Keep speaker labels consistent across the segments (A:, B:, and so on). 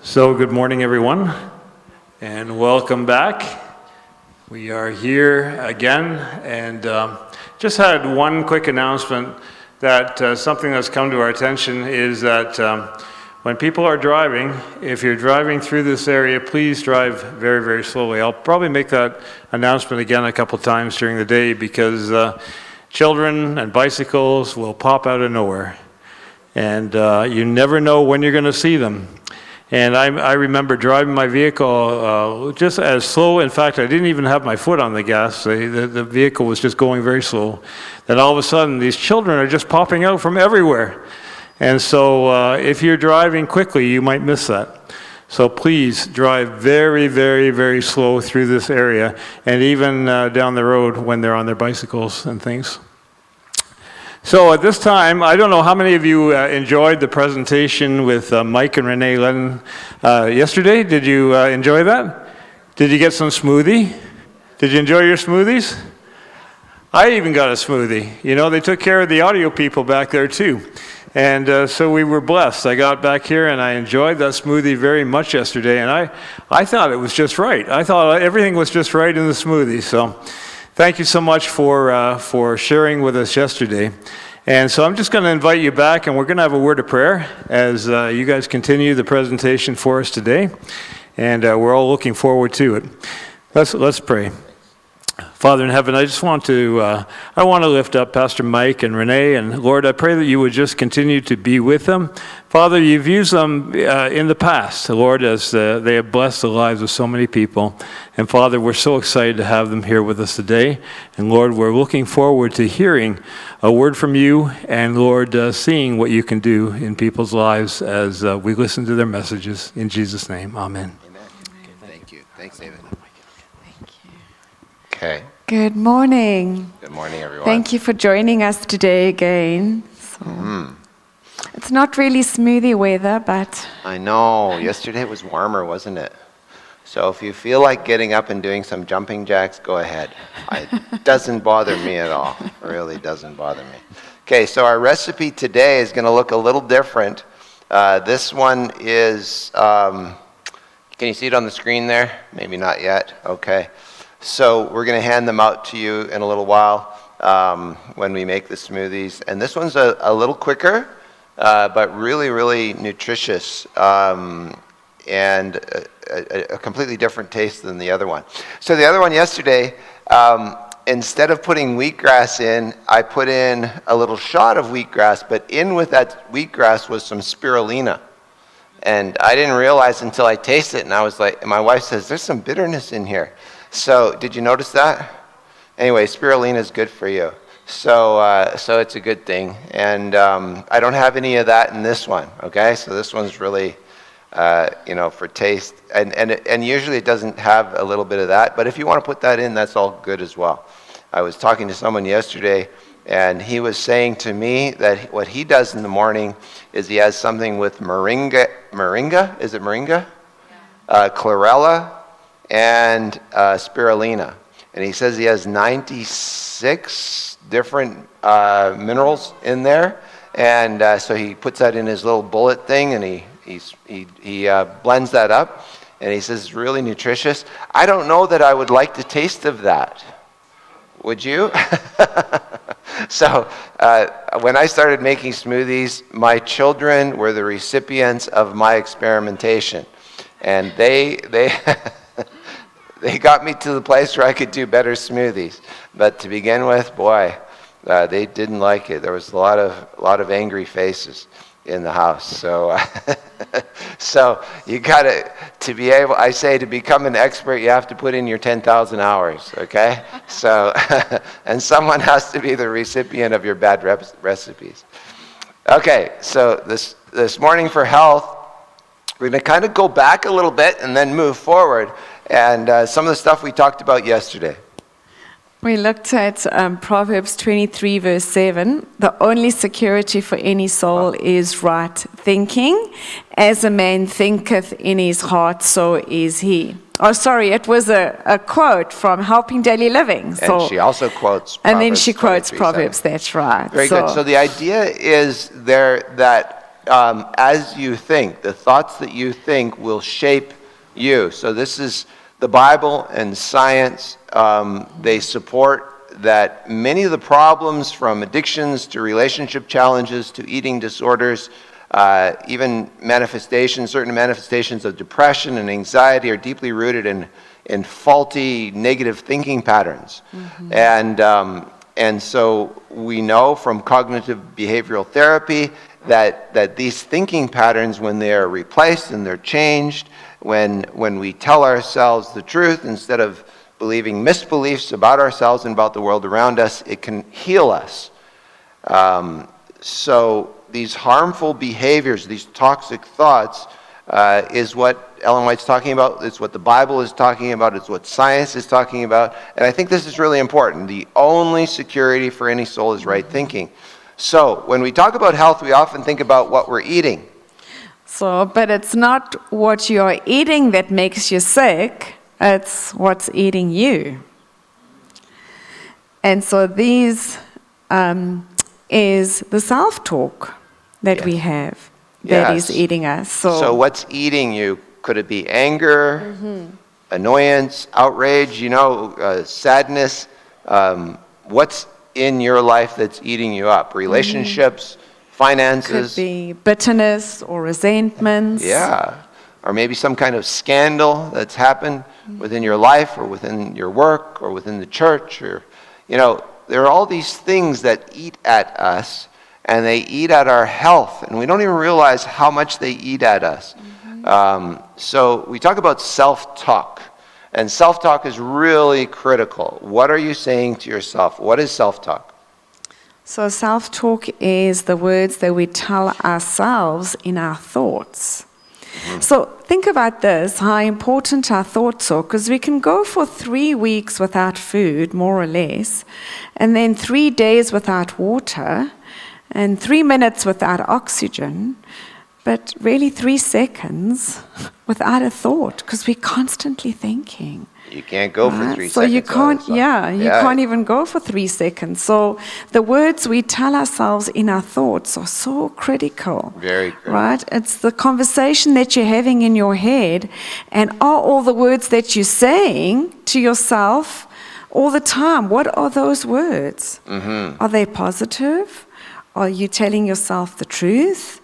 A: So good morning, everyone, and welcome back. We are here again, and just had one quick announcement that something that's come to our attention is that when people are driving, if you're driving through this area, please drive very, very slowly. I'll probably make that announcement again a couple times during the day because children and bicycles will pop out of nowhere, and you never know when you're going to see them. And I remember driving my vehicle just as slow. In fact, I didn't even have my foot on the gas. The vehicle was just going very slow. Then all of a sudden, these children are just popping out from everywhere. And so if you're driving quickly, you might miss that. So please drive very, very, very slow through this area, and even down the road when they're on their bicycles and things. So at this time, I don't know how many of you enjoyed the presentation with Mike and Renee Lennon yesterday. Did you enjoy that? Did you get some smoothie? Did you enjoy your smoothies? I even got a smoothie. You know, they took care of the audio people back there too. And so we were blessed. I got back here and I enjoyed that smoothie very much yesterday. And I thought it was just right. I thought everything was just right in the smoothie. So thank you so much for sharing with us yesterday. And so I'm just going to invite you back, and we're going to have a word of prayer as you guys continue the presentation for us today. And we're all looking forward to it. Let's pray. Father in heaven, I just want to lift up Pastor Mike and Renee, and Lord, I pray that you would just continue to be with them. Father, you've used them in the past, Lord, as they have blessed the lives of so many people. And Father, we're so excited to have them here with us today. And Lord, we're looking forward to hearing a word from you, and Lord, seeing what you can do in people's lives as we listen to their messages. In Jesus' name, amen.
B: Amen. Okay, thank you. Thanks, David.
C: Thank you.
B: Okay.
C: Good morning.
B: Good morning, everyone.
C: Thank you for joining us today again. It's not really smoothie weather, but
B: I know. Yesterday was warmer, wasn't it? So if you feel like getting up and doing some jumping jacks, go ahead. It doesn't bother me at all. It really doesn't bother me. Okay, so our recipe today is going to look a little different. This one is, can you see it on the screen there? Maybe not yet. Okay. So we're going to hand them out to you in a little while when we make the smoothies. And this one's a little quicker, but really, really nutritious and a completely different taste than the other one. So the other one yesterday, instead of putting wheatgrass in, I put in a little shot of wheatgrass, but in with that wheatgrass was some spirulina. And I didn't realize until I tasted it, and I was like, and my wife says, there's some bitterness in here. So did you notice that? Anyway, spirulina is good for you. So it's a good thing. And I don't have any of that in this one, okay? So this one's really, for taste. And usually it doesn't have a little bit of that. But if you want to put that in, that's all good as well. I was talking to someone yesterday, and he was saying to me that what he does in the morning is he has something with moringa, is it moringa? Yeah. Chlorella, and spirulina. And he says he has 96 different minerals in there. And so he puts that in his little bullet thing, and he blends that up. And he says it's really nutritious. I don't know that I would like the taste of that. Would you? So when I started making smoothies, my children were the recipients of my experimentation. And they They got me to the place where I could do better smoothies. But to begin with, boy, they didn't like it. There was a lot of angry faces in the house. So, so you got to be able. I say to become an expert, you have to put in your 10,000 hours. Okay. So, and someone has to be the recipient of your bad recipes. Okay. So this morning for health, we're going to kind of go back a little bit and then move forward. And some of the stuff we talked about yesterday.
C: We looked at Proverbs 23, verse 7. The only security for any soul is right thinking. As a man thinketh in his heart, so is he. Oh, sorry, it was a quote from Helping Daily Living. So,
B: and she also quotes Proverbs.
C: And then she quotes
B: 23,
C: Proverbs, that's right.
B: Very good. So the idea is there that as you think, the thoughts that you think will shape you. So this is the Bible and science. They support that many of the problems, from addictions to relationship challenges to eating disorders, even certain manifestations of depression and anxiety, are deeply rooted in faulty negative thinking patterns. Mm-hmm. And so we know from cognitive behavioral therapy that these thinking patterns, when they are replaced and they're changed, when we tell ourselves the truth instead of believing misbeliefs about ourselves and about the world around us, it can heal us. So these harmful behaviors, these toxic thoughts, is what Ellen White's talking about. It's what the Bible is talking about. It's what science is talking about. And I think this is really important. The only security for any soul is right thinking. So when we talk about health, we often think about what we're eating.
C: So, but it's not what you're eating that makes you sick, it's what's eating you. And so these is the self-talk that we have that is eating us.
B: So what's eating you? Could it be anger, annoyance, outrage, sadness? What's in your life that's eating you up? Relationships, finances.
C: Could be bitterness or resentments.
B: Yeah. Or maybe some kind of scandal that's happened within your life or within your work or within the church. Or, there are all these things that eat at us, and they eat at our health, and we don't even realize how much they eat at us. So we talk about self-talk, and self-talk is really critical. What are you saying to yourself? What is self-talk?
C: So self-talk is the words that we tell ourselves in our thoughts. So think about this, how important our thoughts are, because we can go for 3 weeks without food, more or less, and then 3 days without water, and 3 minutes without oxygen, but really 3 seconds without a thought, because we're constantly thinking.
B: You can't go for 3 seconds.
C: So you can't, you can't even go for 3 seconds. So the words we tell ourselves in our thoughts are so critical.
B: Very critical.
C: Right? It's the conversation that you're having in your head, and are all the words that you're saying to yourself all the time, what are those words? Are they positive? Are you telling yourself the truth?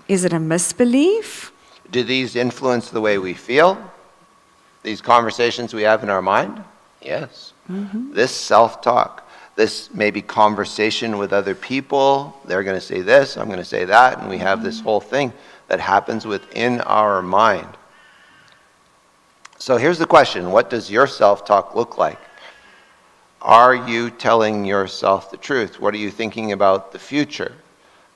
C: Is it a misbelief?
B: Do these influence the way we feel? These conversations we have in our mind? Yes. This self-talk, this maybe conversation with other people, they're going to say this, I'm going to say that, and we have this whole thing that happens within our mind. So here's the question, what does your self-talk look like? Are you telling yourself the truth? What are you thinking about the future,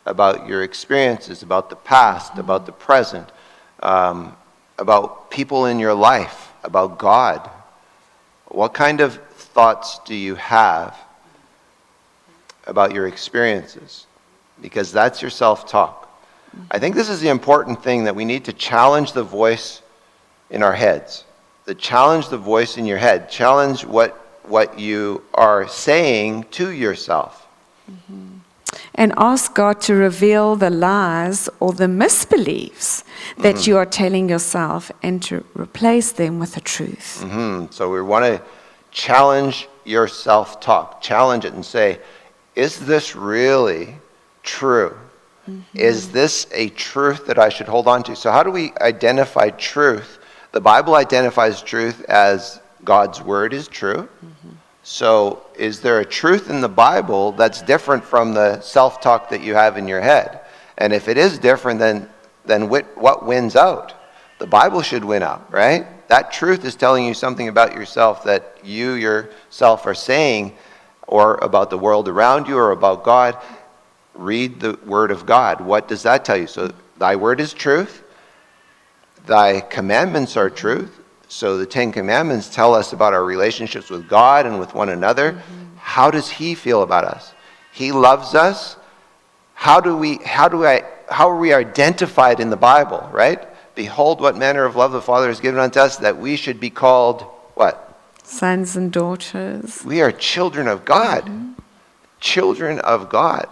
B: about your experiences, about the past, about the present, about people in your life, about God? What kind of thoughts do you have about your experiences? Because that's your self-talk. I think this is the important thing, that we need to challenge the voice in our heads. Challenge the voice in your head. Challenge what you are saying to yourself.
C: And ask God to reveal the lies or the misbeliefs that you are telling yourself, and to replace them with the truth.
B: So we want to challenge your self-talk. Challenge it and say, is this really true? Is this a truth that I should hold on to? So how do we identify truth? The Bible identifies truth as God's word is true. So is there a truth in the Bible that's different from the self-talk that you have in your head? And if it is different, then what wins out? The Bible should win out, right? That truth is telling you something about yourself that you yourself are saying, or about the world around you, or about God. Read the word of God. What does that tell you? So thy word is truth. Thy commandments are truth. So the 10 Commandments tell us about our relationships with God and with one another. How does he feel about us? He loves us. How are we identified in the Bible, right? Behold, what manner of love the Father has given unto us, that we should be called what?
C: Sons and daughters.
B: We are children of God. Children of God.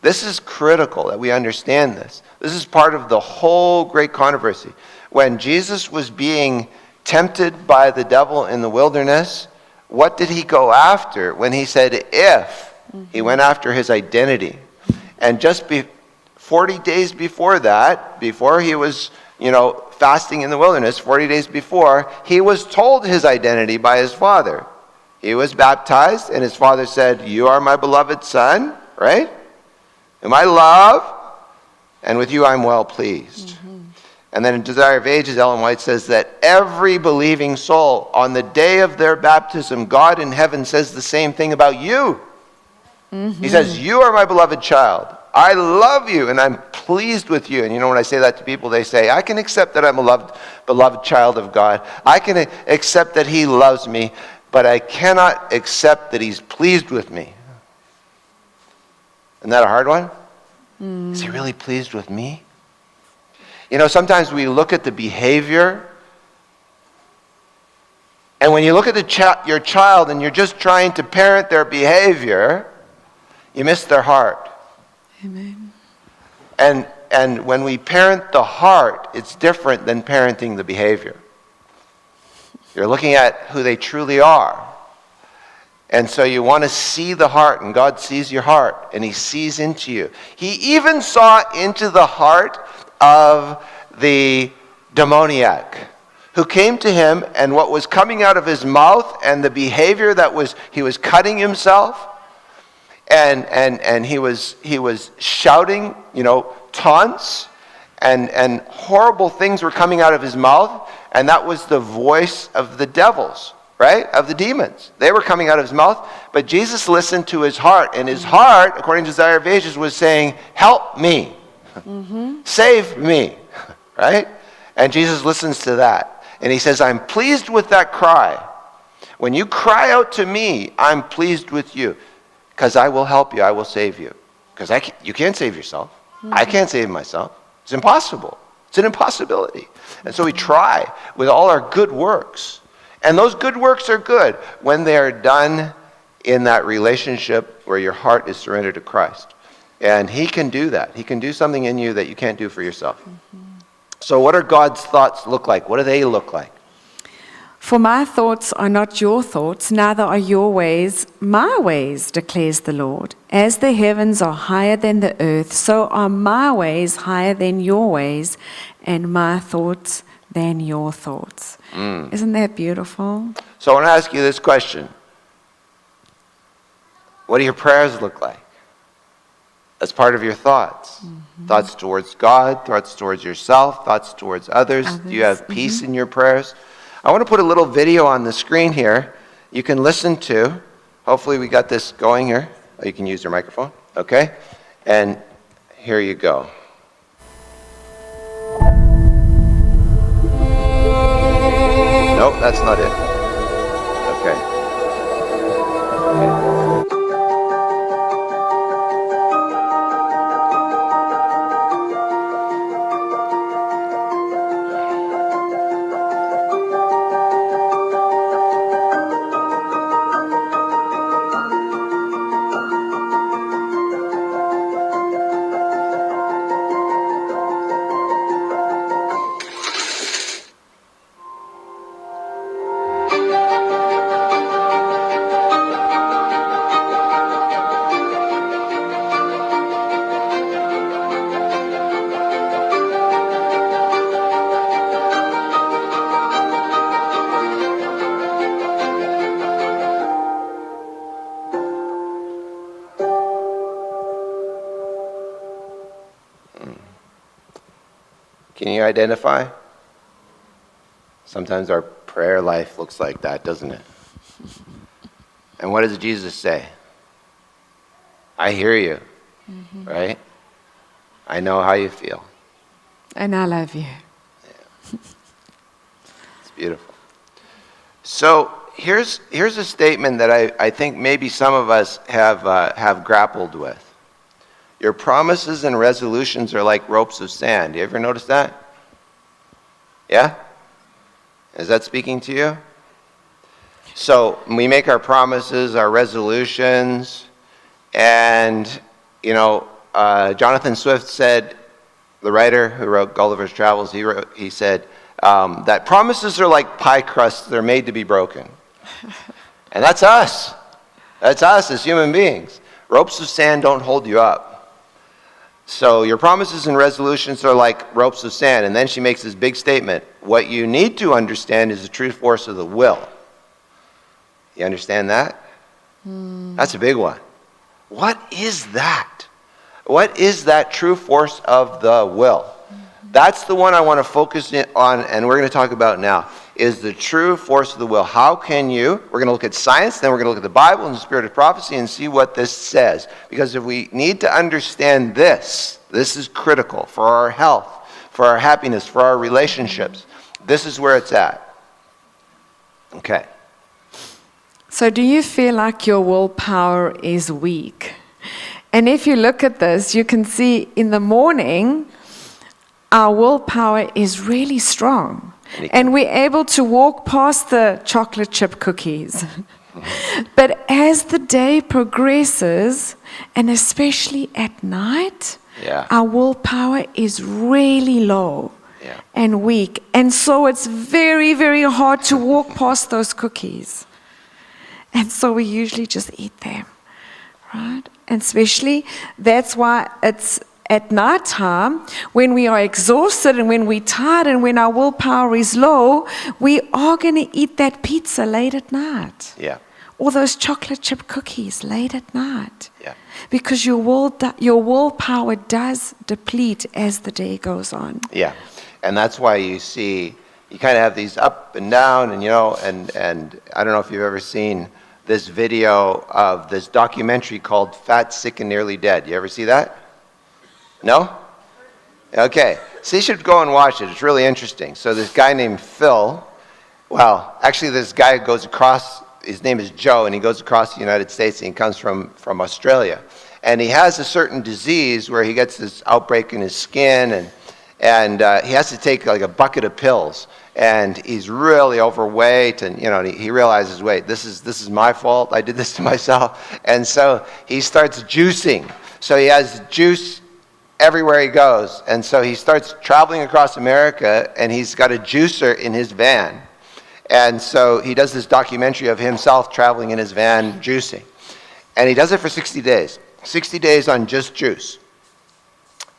B: This is critical that we understand this. This is part of the whole great controversy. When Jesus was being tempted by the devil in the wilderness, what did he go after when he said if? He went after his identity. And just 40 days before that, before he was, fasting in the wilderness, 40 days before, he was told his identity by his father. He was baptized, and his father said, "You are my beloved son," right? "Whom I love, and with you I'm well pleased." And then in Desire of Ages, Ellen White says that every believing soul, on the day of their baptism, God in heaven says the same thing about you. He says, "You are my beloved child. I love you, and I'm pleased with you." And when I say that to people, they say, "I can accept that I'm a beloved child of God. I can accept that he loves me, but I cannot accept that he's pleased with me." Isn't that a hard one? Is he really pleased with me? Sometimes we look at the behavior, and when you look at your child and you're just trying to parent their behavior, you miss their heart.
C: Amen.
B: And when we parent the heart, it's different than parenting the behavior. You're looking at who they truly are. And so you want to see the heart, and God sees your heart, and he sees into you. He even saw into the heart of the demoniac who came to him, and what was coming out of his mouth and the behavior he was cutting himself, and he was shouting, taunts, and horrible things were coming out of his mouth, and that was the voice of the devils, right? Of the demons. They were coming out of his mouth, but Jesus listened to his heart, and his heart, according to Desire of Ages, was saying, "Help me. Save me," right? And Jesus listens to that, and he says, "I'm pleased with that cry. When you cry out to me, I'm pleased with you, because I will help you, I will save you." Because you can't save yourself. I can't save myself. It's impossible. It's an impossibility. And so we try with all our good works. And those good works are good when they are done in that relationship where your heart is surrendered to Christ. And he can do that. He can do something in you that you can't do for yourself. So what are God's thoughts look like? What do they look like?
C: For my thoughts are not your thoughts, neither are your ways my ways, declares the Lord. As the heavens are higher than the earth, so are my ways higher than your ways, and my thoughts than your thoughts. Isn't that beautiful?
B: So I want to ask you this question. What do your prayers look like? That's part of your thoughts. Thoughts towards God, thoughts towards yourself, thoughts towards others. Do you have peace in your prayers? I want to put a little video on the screen here you can listen to. Hopefully we got this going here. Oh, you can use your microphone. Okay? And here you go. Nope, that's not it. Okay. Can you identify? Sometimes our prayer life looks like that, doesn't it? And what does Jesus say? I hear you, right? I know how you feel.
C: And I love you.
B: It's beautiful. So here's a statement that I think maybe some of us have grappled with. Your promises and resolutions are like ropes of sand. You ever notice that? Yeah? Is that speaking to you? So we make our promises, our resolutions, and, Jonathan Swift said, the writer who wrote Gulliver's Travels, he said that promises are like pie crusts, they're made to be broken. And that's us. That's us as human beings. Ropes of sand don't hold you up. So your promises and resolutions are like ropes of sand. And then she makes this big statement. What you need to understand is the true force of the will. You understand that? That's a big one. What is that? What is that true force of the will? That's the one I want to focus on, and we're going to talk about now, is the true force of the will. How can you, we're going to look at science, then we're going to look at the Bible and the spirit of prophecy and see what this says. Because if we need to understand this is critical for our health, for our happiness, for our relationships. This is where it's at. Okay.
C: So do you feel like your willpower is weak? And if you look at this, you can see in the morning, our willpower is really strong. And we're able to walk past the chocolate chip cookies. But as the day progresses, and especially at night, our willpower is really low and weak. And so it's very, very hard to walk past those cookies. And so we usually just eat them, right? And especially, that's why it's at night time, when we are exhausted and when we're tired and when our willpower is low, we are going to eat that pizza late at night.
B: Yeah.
C: Or those chocolate chip cookies late at night.
B: Yeah.
C: Because your willpower does deplete as the day goes on.
B: Yeah. And that's why you see, you kind of have these up and down, and and I don't know if you've ever seen this video of this documentary called Fat, Sick, and Nearly Dead. You ever see that? No? Okay. So you should go and watch it. It's really interesting. So this guy named Phil, well, actually this guy goes across, his name is Joe, and he goes across the United States, and he comes from Australia. And he has a certain disease where he gets this outbreak in his skin, and he has to take like a bucket of pills. And he's really overweight, and he realizes, wait, this is my fault. I did this to myself. And so he starts juicing. So he has juice everywhere he goes. And so he starts traveling across America, and he's got a juicer in his van. And so he does this documentary of himself traveling in his van juicing. And he does it for 60 days. 60 days on just juice.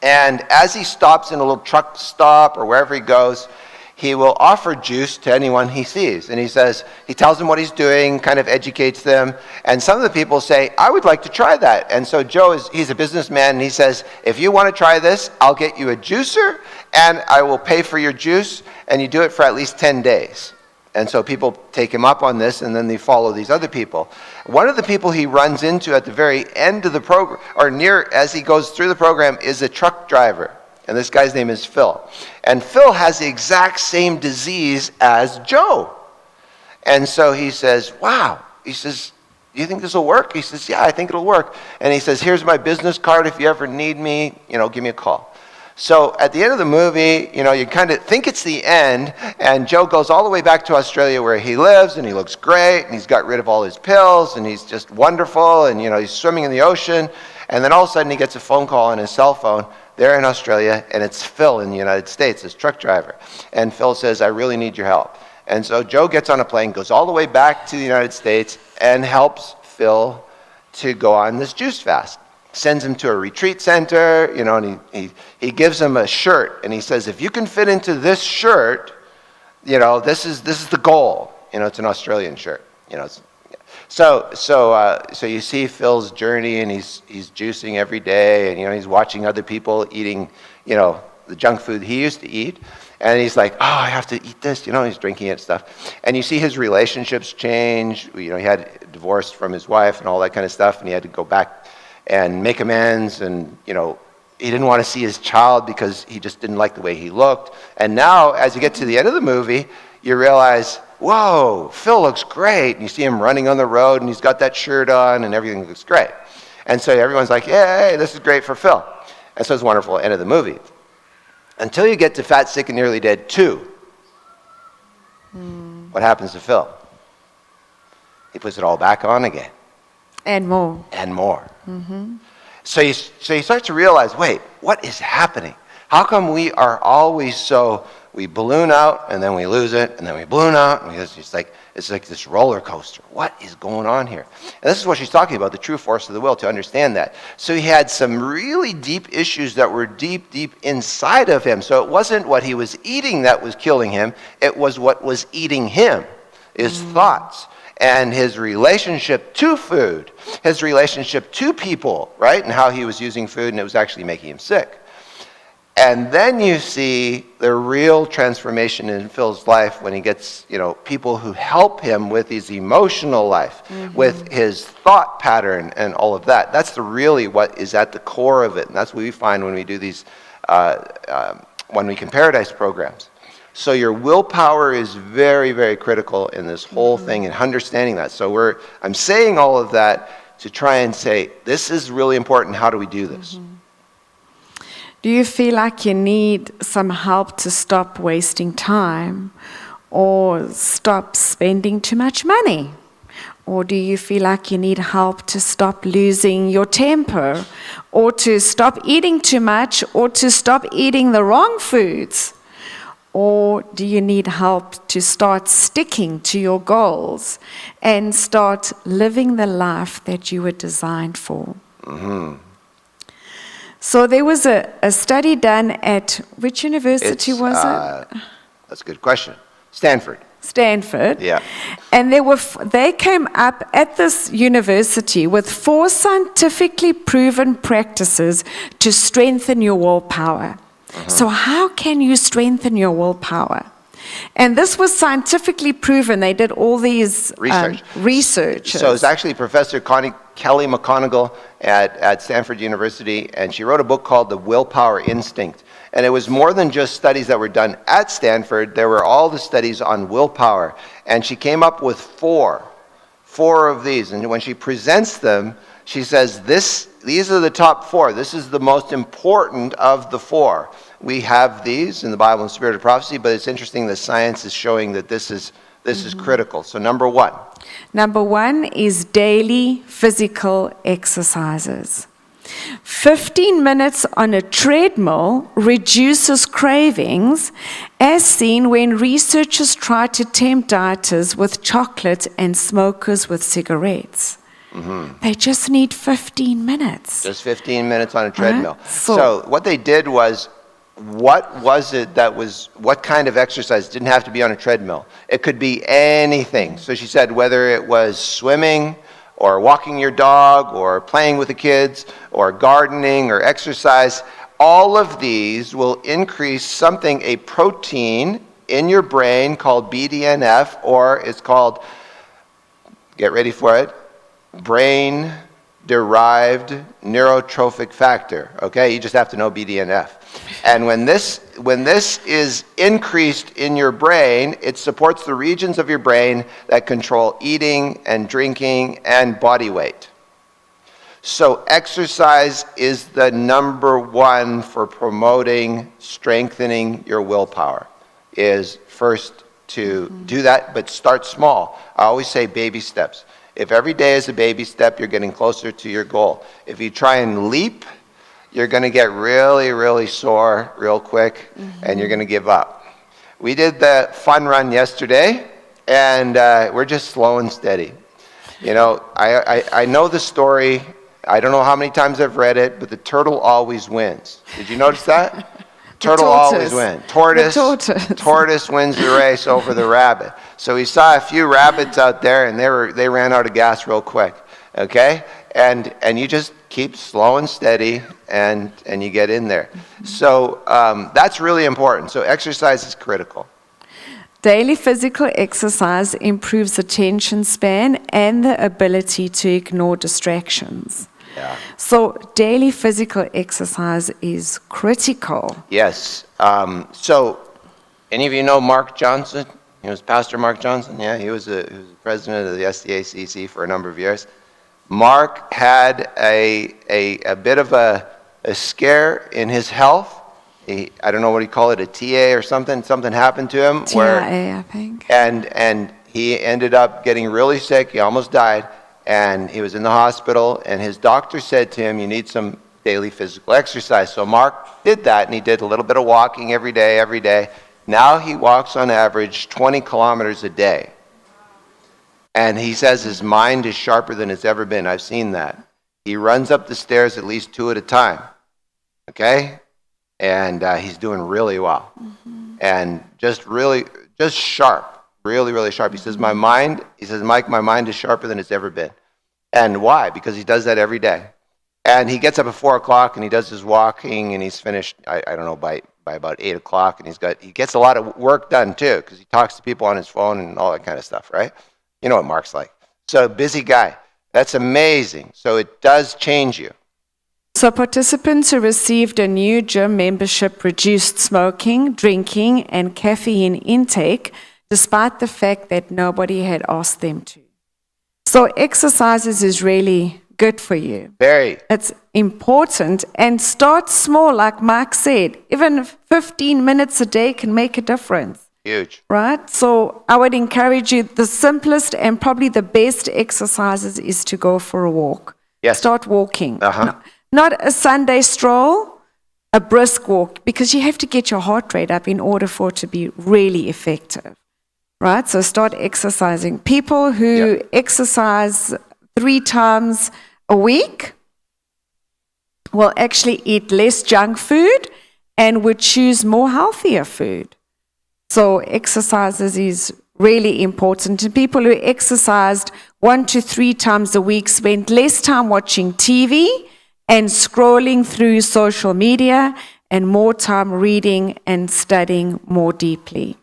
B: And as he stops in a little truck stop or wherever he goes, he will offer juice to anyone he sees. And he tells them what he's doing, kind of educates them. And some of the people say, I would like to try that. And so Joe, he's a businessman, and he says, if you want to try this, I'll get you a juicer, and I will pay for your juice, and you do it for at least 10 days. And so people take him up on this, and then they follow these other people. One of the people he runs into at the very end of the program, or near as he goes through the program, is a truck driver. And this guy's name is Phil. And Phil has the exact same disease as Joe. And so he says, wow. He says, do you think this will work? He says, yeah, I think it'll work. And he says, here's my business card. If you ever need me, give me a call. So at the end of the movie, you kind of think it's the end, and Joe goes all the way back to Australia where he lives, and he looks great, and he's got rid of all his pills, and he's just wonderful, and he's swimming in the ocean. And then all of a sudden he gets a phone call on his cell phone. They're in Australia, and it's Phil in the United States, this truck driver. And Phil says, I really need your help. And so Joe gets on a plane, goes all the way back to the United States, and helps Phil to go on this juice fast. Sends him to a retreat center, and he gives him a shirt, and he says, if you can fit into this shirt, this is the goal. It's an Australian shirt. So you see Phil's journey, and he's juicing every day, and he's watching other people eating the junk food he used to eat. And he's like, oh, I have to eat this, he's drinking it and stuff. And you see his relationships change. He had divorced from his wife and all that kind of stuff, and he had to go back and make amends, and, he didn't want to see his child because he just didn't like the way he looked. And now, as you get to the end of the movie, you realize, whoa, Phil looks great. And you see him running on the road, and he's got that shirt on, and everything looks great. And so everyone's like, yay, this is great for Phil. And so it's a wonderful end of the movie. Until you get to Fat, Sick, and Nearly Dead 2. What happens to Phil? He puts it all back on again.
C: And more.
B: And more. So you start to realize, wait, what is happening? How come we are always we balloon out, and then we lose it, and then we balloon out, and it's like this roller coaster. What is going on here? And this is what she's talking about, the true force of the will, to understand that. So he had some really deep issues that were deep, deep inside of him. So it wasn't what he was eating that was killing him, it was what was eating him, his thoughts. And his relationship to food, his relationship to people, right? And how he was using food, and it was actually making him sick. And then you see the real transformation in Phil's life when he gets, people who help him with his emotional life, with his thought pattern and all of that. That's really what is at the core of it. And that's what we find when we do these, when we Paradise programs. So your willpower is very, very critical in this whole thing and understanding that. So I'm saying all of that to try and say, this is really important. How do we do this?
C: Do you feel like you need some help to stop wasting time or stop spending too much money? Or do you feel like you need help to stop losing your temper, or to stop eating too much, or to stop eating the wrong foods? Or do you need help to start sticking to your goals and start living the life that you were designed for? So there was a study done at, which university was it?
B: That's a good question. Stanford.
C: Stanford.
B: Yeah.
C: And they came up at this university with 4 scientifically proven practices to strengthen your willpower. So how can you strengthen your willpower? And this was scientifically proven. They did all these research.
B: So it's actually Professor Kelly McGonigal at Stanford University, and she wrote a book called The Willpower Instinct. And it was more than just studies that were done at Stanford. There were all the studies on willpower. And she came up with four of these. And when she presents them, she says, these are the top 4. This is the most important of the 4. We have these in the Bible and Spirit of Prophecy, but it's interesting that science is showing that this is critical. So number 1.
C: Number 1 is daily physical exercises. 15 minutes on a treadmill reduces cravings, as seen when researchers try to tempt dieters with chocolate and smokers with cigarettes. They just need 15 minutes.
B: Just 15 minutes on a treadmill.
C: Right?
B: So what they did was, what kind of exercise? It didn't have to be on a treadmill. It could be anything. So she said whether it was swimming, or walking your dog, or playing with the kids, or gardening, or exercise, all of these will increase a protein in your brain called BDNF, or it's called, get ready for it, brain-derived neurotrophic factor. Okay, you just have to know BDNF. And when this is increased in your brain, it supports the regions of your brain that control eating and drinking and body weight. So exercise is the number 1 for promoting, strengthening your willpower, is first to do that, but start small. I always say baby steps. If every day is a baby step, you're getting closer to your goal. If you try and leap, you're going to get really, really sore real quick, and you're going to give up. We did the fun run yesterday, and we're just slow and steady. I know the story. I don't know how many times I've read it, but the turtle always wins. Did you notice that? Turtle always wins. Tortoise wins the race over the rabbit. So we saw a few rabbits out there, and they ran out of gas real quick. Okay? And you just keep slow and steady, and you get in there. So that's really important. So exercise is critical.
C: Daily physical exercise improves attention span and the ability to ignore distractions.
B: Yeah.
C: So daily physical exercise is critical.
B: Yes. So any of you know Mark Johnson? He was Pastor Mark Johnson. Yeah, he was the president of the SDACC for a number of years. Mark had a bit of a scare in his health. I don't know what he called it, a TA or something. Something happened to him.
C: TIA, I think.
B: And he ended up getting really sick. He almost died. And he was in the hospital. And his doctor said to him, you need some daily physical exercise. So Mark did that. And he did a little bit of walking every day. Now he walks on average 20 kilometers a day. And he says his mind is sharper than it's ever been. I've seen that. He runs up the stairs at least 2 at a time. Okay? And he's doing really well. Mm-hmm. And just sharp, really sharp. He says, Mike, my mind is sharper than it's ever been. And why? Because he does that every day. And he gets up at 4 o'clock and he does his walking and he's finished, I don't know, by about 8 o'clock. And he gets a lot of work done too, because he talks to people on his phone and all that kind of stuff, right? You know what Mark's like. So busy guy. That's amazing. So it does change you.
C: So participants who received a new gym membership reduced smoking, drinking, and caffeine intake, despite the fact that nobody had asked them to. So exercises is really good for you.
B: Very.
C: It's important, and start small, like Mike said. Even 15 minutes a day can make a difference.
B: Huge.
C: Right? So I would encourage you, the simplest and probably the best exercises is to go for a walk.
B: Yes.
C: Start walking.
B: Uh-huh.
C: Not a Sunday stroll, a brisk walk, because you have to get your heart rate up in order for it to be really effective. Right? So start exercising. People who exercise 3 times a week will actually eat less junk food and would choose more healthier food. So exercises is really important. And people who exercised 1 to 3 times a week spent less time watching TV and scrolling through social media and more time reading and studying more deeply.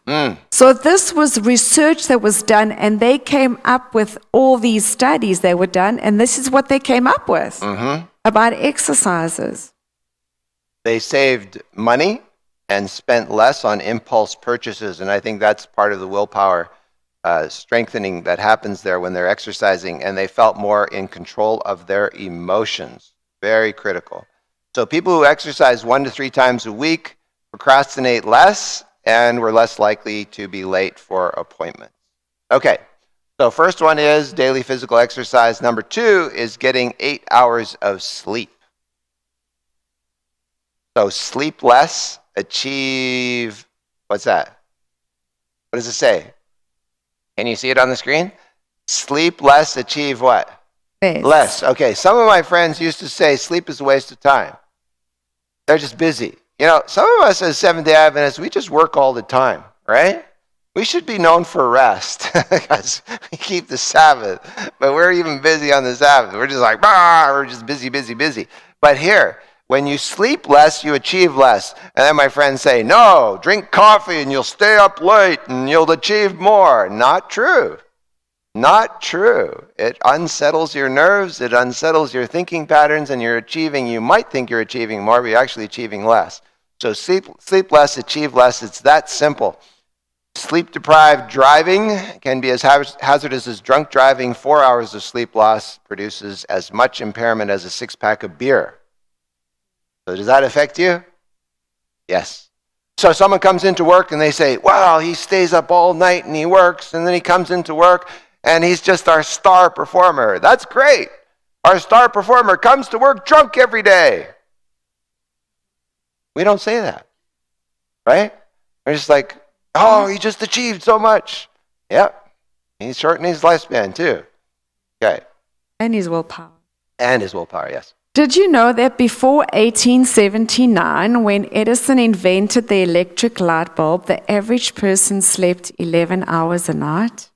C: So this was research that was done, and they came up with all these studies that were done, and this is what they came up with about exercises.
B: They saved money and spent less on impulse purchases, and I think that's part of the willpower strengthening that happens there when they're exercising, and they felt more in control of their emotions. Very critical. So people who exercise 1 to 3 times a week procrastinate less and were less likely to be late for appointments. Okay, so first one is daily physical exercise. Number 2 is getting 8 hours of sleep. So sleep less, achieve, what's that? What does it say? Can you see it on the screen? Sleep less, achieve what? Less. Okay, some of my friends used to say sleep is a waste of time. They're just busy. You know, some of us as Seventh-day Adventists, we just work all the time, right? We should be known for rest because we keep the Sabbath, but we're even busy on the Sabbath. We're just like, we're just busy. But here, when you sleep less, you achieve less. And then my friends say, no, drink coffee and you'll stay up late and you'll achieve more. Not true. Not true. It unsettles your nerves, it unsettles your thinking patterns, and you might think you're achieving more, but you're actually achieving less. So sleep less, achieve less. It's that simple. Sleep-deprived driving can be as hazardous as drunk driving. 4 hours of sleep loss produces as much impairment as a 6-pack of beer. So does that affect you? Yes. So someone comes into work and they say, wow, he stays up all night and he works, and then he comes into work and he's just our star performer. That's great. Our star performer comes to work drunk every day. We don't say that, right? We're just like, oh, he just achieved so much. Yep. He's shortening his lifespan too. Okay.
C: And his willpower.
B: And his willpower, yes.
C: Did you know that before 1879, when Edison invented the electric light bulb, the average person slept 11 hours a night?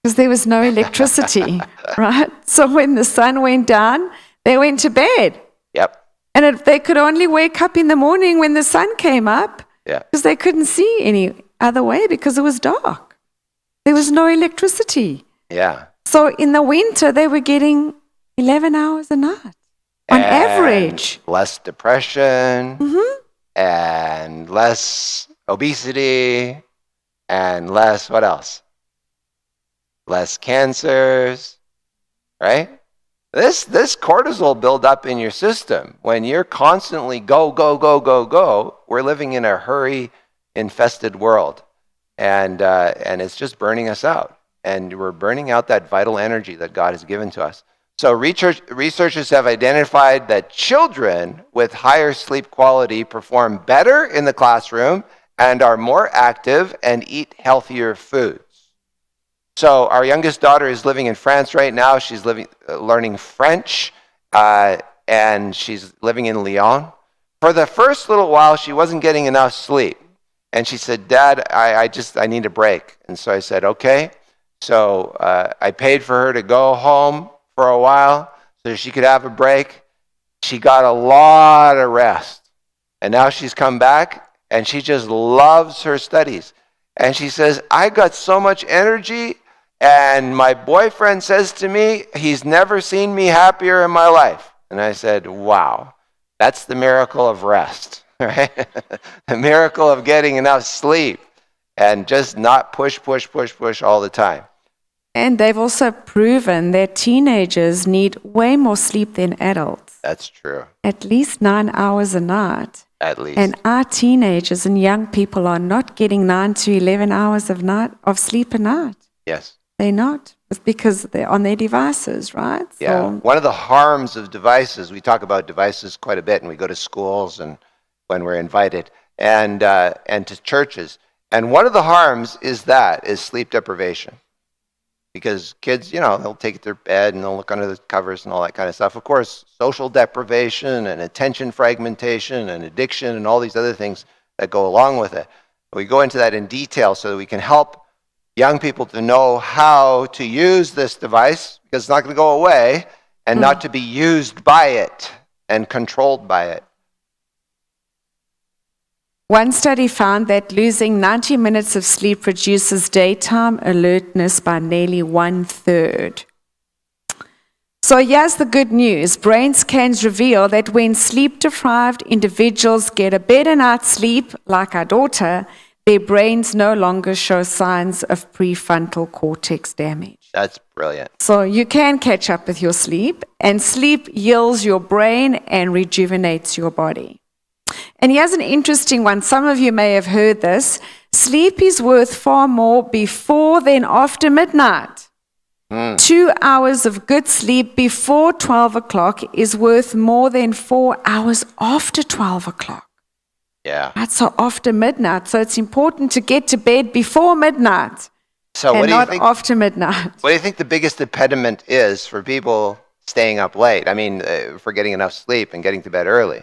C: because there was no electricity, right? So when the sun went down, they went to bed.
B: Yep.
C: And they could only wake up in the morning when the sun came up
B: Yeah.
C: because they couldn't see any other way because it was dark. There was no electricity.
B: Yeah.
C: So in the winter, they were getting 11 hours a night on
B: And
C: average.
B: less depression and less obesity and less, what else? Less cancers, right? This cortisol buildup in your system, when you're constantly go, go, go, go, go, we're living in a hurry-infested world. And it's just burning us out. And we're burning out that vital energy that God has given to us. So researchers have identified that children with higher sleep quality perform better in the classroom and are more active and eat healthier foods. So our youngest daughter is living in France right now. She's learning French, and she's living in Lyon. For the first little while, she wasn't getting enough sleep. And she said, Dad, I need a break. And so I said, okay. So I paid for her to go home for a while so she could have a break. She got a lot of rest. And now she's come back, and she just loves her studies. And she says, I got so much energy, and my boyfriend says to me, he's never seen me happier in my life. And I said, wow, that's the miracle of rest, right? The miracle of getting enough sleep and just not push all the time.
C: And they've also proven that teenagers need way more sleep than adults,
B: That's true,
C: at least 9 hours a night.
B: at least.
C: And our teenagers and young people are not getting 9 to 11 hours of sleep a night.
B: Yes.
C: They're not. It's because they're on their devices, right?
B: Yeah. One of the harms of devices, we talk about devices quite a bit, and we go to schools and when we're invited, and to churches. And one of the harms is sleep deprivation. Because kids, they'll take their bed and they'll look under the covers and all that kind of stuff. Of course, social deprivation and attention fragmentation and addiction and all these other things that go along with it. We go into that in detail so that we can help young people to know how to use this device, because it's not going to go away, and not to be used by it and controlled by it.
C: One study found that losing 90 minutes of sleep reduces daytime alertness by nearly 1/3. So here's the good news. Brain scans reveal that when sleep-deprived individuals get a better night's sleep, like our daughter, their brains no longer show signs of prefrontal cortex damage.
B: That's brilliant.
C: So you can catch up with your sleep, and sleep heals your brain and rejuvenates your body. And here's an interesting one. Some of you may have heard this. Sleep is worth far more before than after midnight. 2 hours of good sleep before 12 o'clock is worth more than 4 hours after 12 o'clock.
B: Yeah.
C: That's so after midnight. So it's important to get to bed before midnight
B: So
C: and not after midnight.
B: What do you think the biggest impediment is for people staying up late? I mean, for getting enough sleep and getting to bed early.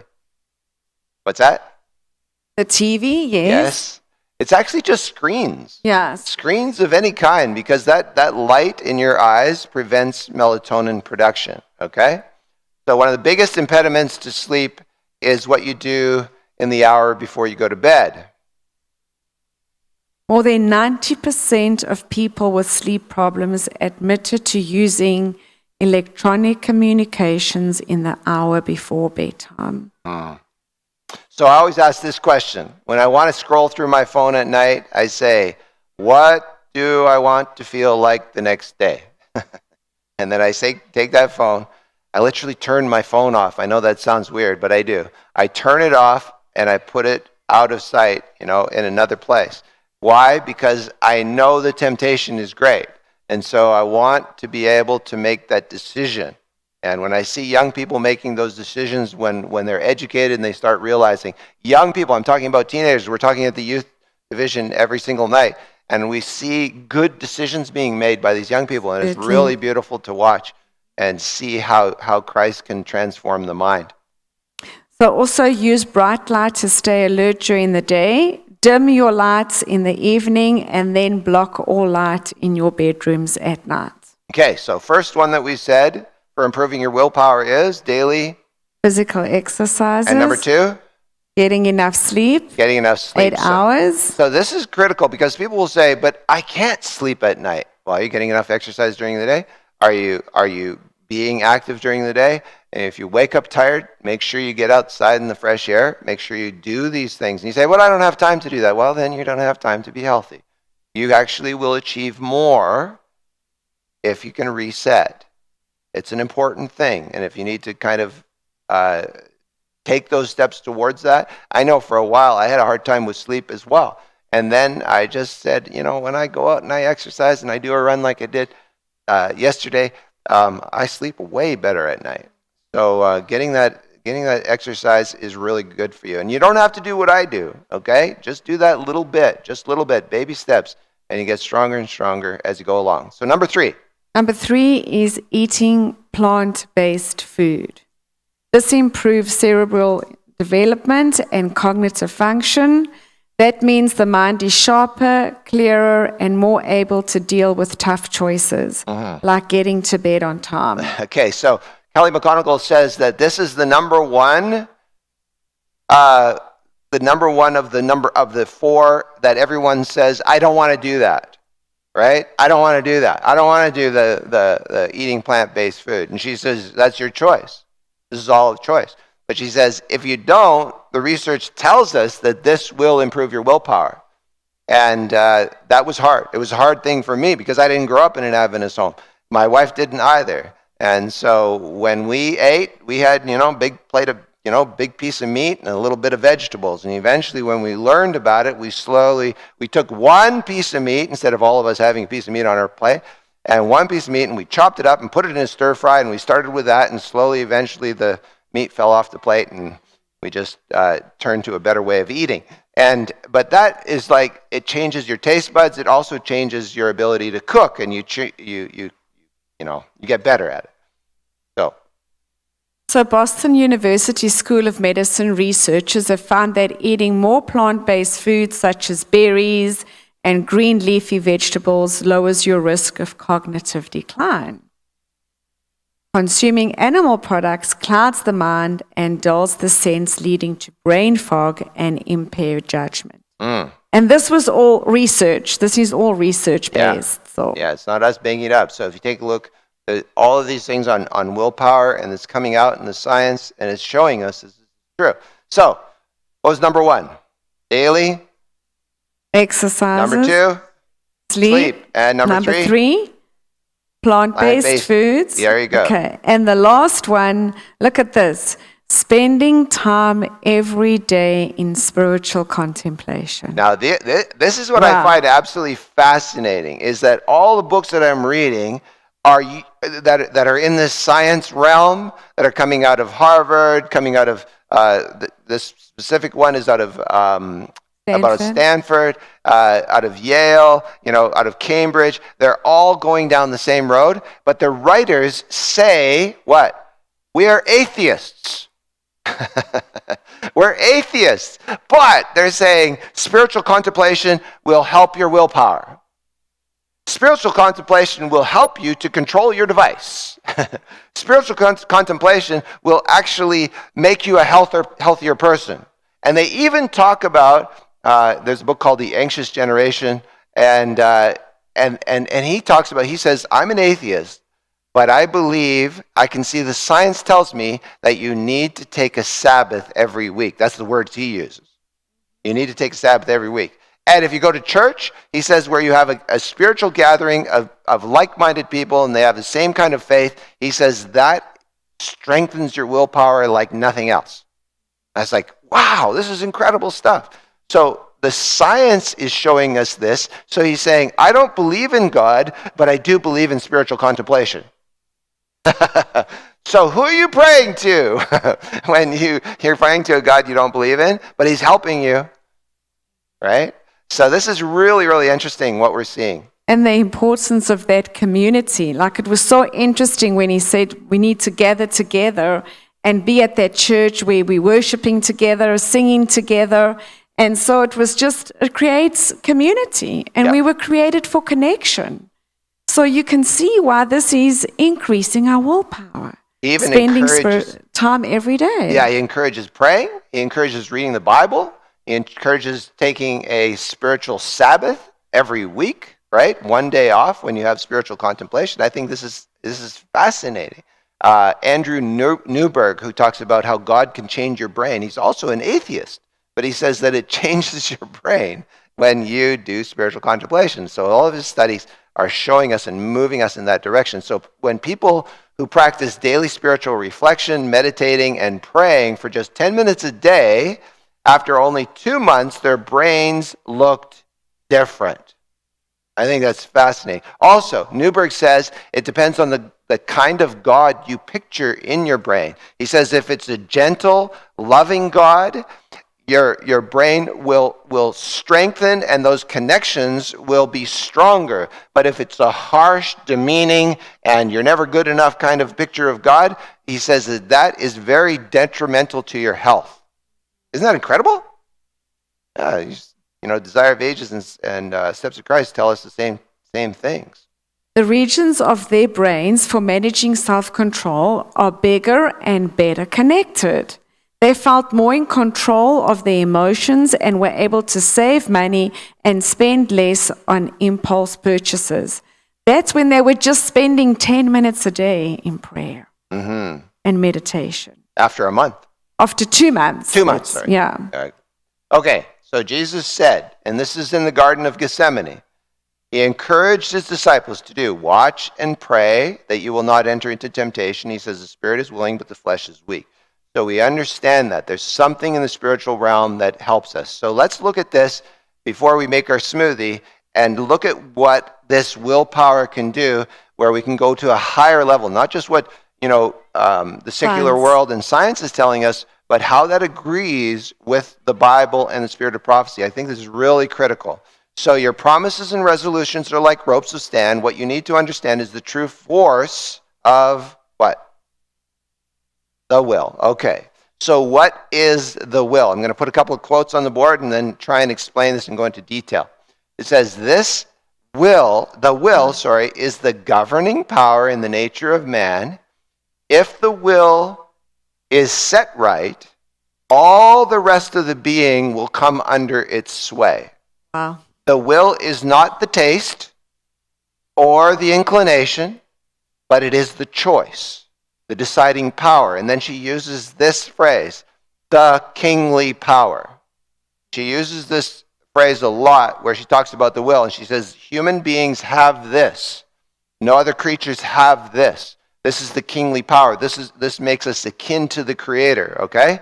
B: What's that?
C: The TV, yes.
B: Yes. It's actually just screens.
C: Yes.
B: Screens of any kind, because that light in your eyes prevents melatonin production, okay? So one of the biggest impediments to sleep is what you do in the hour before you go to bed.
C: More than 90% of people with sleep problems admitted to using electronic communications in the hour before bedtime.
B: So I always ask this question. When I want to scroll through my phone at night, I say, what do I want to feel like the next day? And then I say, take that phone. I literally turn my phone off. I know that sounds weird, but I do. I turn it off and I put it out of sight, in another place. Why? Because I know the temptation is great. And so I want to be able to make that decision. And when I see young people making those decisions, when they're educated and they start realizing, young people, I'm talking about teenagers, we're talking at the youth division every single night, and we see good decisions being made by these young people, and it's really beautiful to watch and see how Christ can transform the mind.
C: So also use bright light to stay alert during the day. dim your lights in the evening and then block all light in your bedrooms at night.
B: Okay, so first one that we said for improving your willpower is daily.
C: Physical exercises.
B: And number 2,
C: Getting enough sleep.
B: getting enough sleep.
C: 8 hours.
B: So this is critical because people will say, but I can't sleep at night. Well, are you getting enough exercise during the day? Are you being active during the day? And if you wake up tired, make sure you get outside in the fresh air. Make sure you do these things. And you say, well, I don't have time to do that. Well, then you don't have time to be healthy. You actually will achieve more if you can reset. It's an important thing. And if you need to kind of take those steps towards that, I know for a while I had a hard time with sleep as well. And then I just said, when I go out and I exercise and I do a run like I did yesterday, I sleep way better at night. So getting that exercise is really good for you. And you don't have to do what I do, okay? Just do that little bit, baby steps, and you get stronger and stronger as you go along. So number 3.
C: Number 3 is eating plant-based food. This improves cerebral development and cognitive function. That means the mind is sharper, clearer, and more able to deal with tough choices, like getting to bed on time.
B: Okay, so Kelly McGonigal says that this is the number one of the 4 that everyone says, I don't want to do that, right? I don't want to do that. I don't want to do the eating plant-based food. And she says, that's your choice. This is all a choice. But she says, if you don't, the research tells us that this will improve your willpower. And that was hard. It was a hard thing for me because I didn't grow up in an Adventist home. My wife didn't either. And so when we ate, we had, big plate of, big piece of meat and a little bit of vegetables. And eventually when we learned about it, we took one piece of meat instead of all of us having a piece of meat on our plate, and one piece of meat, and we chopped it up and put it in a stir fry, and we started with that, and slowly, eventually, the meat fell off the plate, and we just turned to a better way of eating. But that is like, it changes your taste buds. It also changes your ability to cook, and you get better at it.
C: So Boston University School of Medicine researchers have found that eating more plant-based foods such as berries and green leafy vegetables lowers your risk of cognitive decline. Consuming animal products clouds the mind and dulls the sense, leading to brain fog and impaired judgment. And this was all research. This is all research-based.
B: Yeah, it's not us banging it up. So if you take a look at all of these things on willpower, and it's coming out in the science, and it's showing us this is true. So what was number 1? Daily.
C: Exercises.
B: Number 2?
C: Sleep.
B: And number 3?
C: Plant-based foods.
B: There you go.
C: Okay. And the last one, look at this. Spending time every day in spiritual contemplation.
B: Now, this is what
C: Wow.
B: I find absolutely fascinating, is that all the books that I'm reading that are in this science realm, that are coming out of Harvard, coming out of, this specific one is out of Stanford, out of Yale, out of Cambridge. They're all going down the same road, but the writers say what? We are atheists. We're atheists, but they're saying spiritual contemplation will help your willpower. Spiritual contemplation will help you to control your device. Spiritual contemplation will actually make you a healthier person. And they even talk about, there's a book called The Anxious Generation, and he talks about, he says, I'm an atheist, but I believe, I can see the science tells me that you need to take a Sabbath every week. That's the words he uses. You need to take a Sabbath every week. And if you go to church, he says, where you have a spiritual gathering of like-minded people and they have the same kind of faith, he says that strengthens your willpower like nothing else. I was like, wow, this is incredible stuff. So the science is showing us this. So he's saying, I don't believe in God, but I do believe in spiritual contemplation. So who are you praying to when you're praying to a God you don't believe in, but he's helping you, right? So this is really, really interesting what we're seeing.
C: And the importance of that community. Like, it was so interesting when he said we need to gather together and be at that church where we're worshiping together, singing together. And so it creates community, and
B: Yeah.
C: we were created for connection. So you can see why this is increasing our willpower.
B: Even
C: Spending
B: encourages-
C: time every day.
B: Yeah, he encourages praying. He encourages reading the Bible. He encourages taking a spiritual Sabbath every week, right? One day off when you have spiritual contemplation. I think this is fascinating. Andrew Newberg, who talks about how God can change your brain. He's also an atheist, but he says that it changes your brain when you do spiritual contemplation. So all of his studies are showing us and moving us in that direction. So when people who practice daily spiritual reflection, meditating, and praying for just 10 minutes a day, after only 2 months, their brains looked different. I think that's fascinating. Also, Newberg says it depends on the kind of God you picture in your brain. He says if it's a gentle, loving God, your brain will strengthen and those connections will be stronger. But if it's a harsh, demeaning, and you're never good enough kind of picture of God, he says that is very detrimental to your health. Isn't that incredible? Desire of Ages and Steps of Christ tell us the same things.
C: The regions of their brains for managing self-control are bigger and better connected. They felt more in control of their emotions and were able to save money and spend less on impulse purchases. That's when they were just spending 10 minutes a day in prayer and meditation.
B: After a month.
C: After 2 months.
B: 2 months, sorry.
C: Yeah.
B: All right. Okay, so Jesus said, and this is in the Garden of Gethsemane, he encouraged his disciples to do, watch and pray that you will not enter into temptation. He says the spirit is willing, but the flesh is weak. So we understand that there's something in the spiritual realm that helps us. So let's look at this before we make our smoothie and look at what this willpower can do, where we can go to a higher level, not just what the secular
C: Science.
B: world and science is telling us, but how that agrees with the Bible and the spirit of prophecy. I think this is really critical. So your promises and resolutions are like ropes of stand. What you need to understand is the true force of what? The will. Okay. So what is the will? I'm going to put a couple of quotes on the board and then try and explain this and go into detail. It says the will, is the governing power in the nature of man. If the will is set right, all the rest of the being will come under its sway.
C: Wow.
B: The will is not the taste or the inclination, but it is the choice, the deciding power. And then she uses this phrase, the kingly power. She uses this phrase a lot where she talks about the will, and she says, human beings have this. No other creatures have this. This is the kingly power. This makes us akin to the Creator, okay?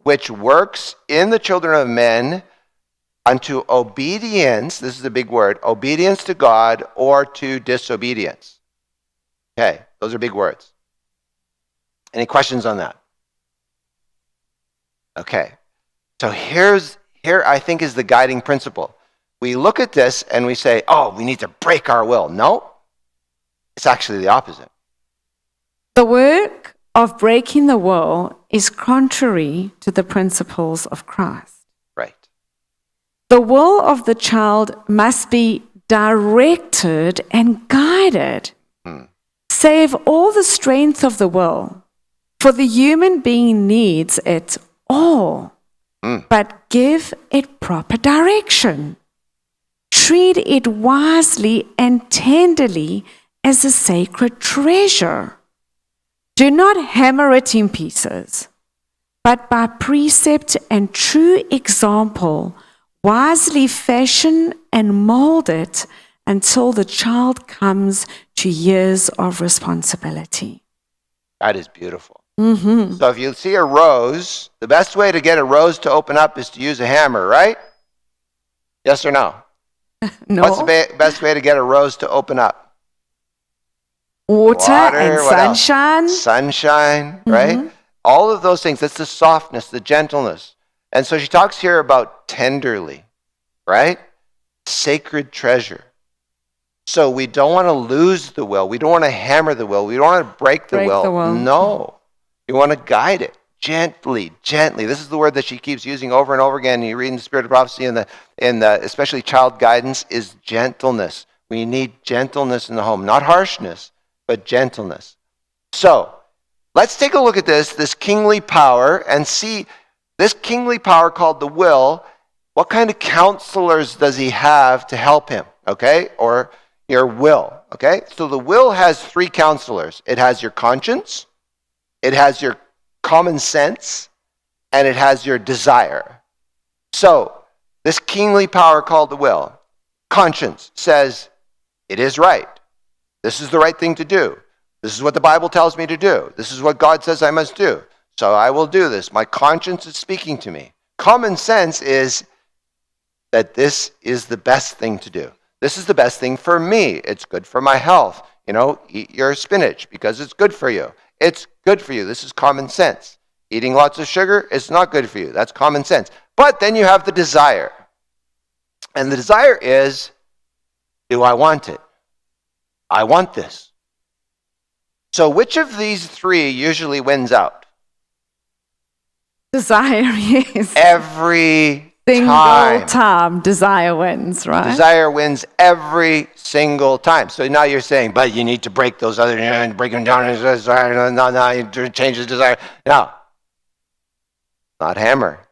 B: Which works in the children of men unto obedience, this is a big word, obedience to God or to disobedience. Okay, those are big words. Any questions on that? Okay, so here I think is the guiding principle. We look at this and we say, oh, we need to break our will. No, it's actually the opposite.
C: The work of breaking the will is contrary to the principles of Christ.
B: Right.
C: The will of the child must be directed and guided. Save all the strength of the will, for the human being needs it all, but give it proper direction. Treat it wisely and tenderly as a sacred treasure. Do not hammer it in pieces, but by precept and true example, wisely fashion and mold it until the child comes to years of responsibility.
B: That is beautiful. So if you see a rose, the best way to get a rose to open up is to use a hammer, right? Yes or no?
C: No.
B: What's the best way to get a rose to open up?
C: Water and
B: what else?
C: sunshine.
B: Sunshine, right? All of those things. That's the softness, the gentleness. And so she talks here about tenderly, right? Sacred treasure. So we don't want to lose the will. We don't want to hammer the will. We don't want to break the
C: Break
B: will.
C: the will.
B: No. You want to guide it gently, gently. This is the word that she keeps using over and over again. You read in the Spirit of Prophecy in the especially child guidance is gentleness. We need gentleness in the home, not harshness, but gentleness. So let's take a look at this kingly power, and see this kingly power called the will. What kind of counselors does he have to help him? Okay, or your will. Okay, so the will has 3 counselors. It has your conscience, it has your common sense, and it has your desire. So this kingly power called the will, conscience says, it is right. This is the right thing to do. This is what the Bible tells me to do. This is what God says I must do. So I will do this. My conscience is speaking to me. Common sense is that this is the best thing to do. This is the best thing for me. It's good for my health. Eat your spinach because it's good for you. It's good for you. This is common sense. Eating lots of sugar is not good for you. That's common sense. But then you have the desire. And the desire is, do I want it? I want this. So which of these 3 usually wins out?
C: Desire, yes.
B: Every
C: Single
B: time.
C: time desire wins, right?
B: Desire wins every single time. So now you're saying, but you need to break those other, break them down. No, you change the desire. No. Not hammer,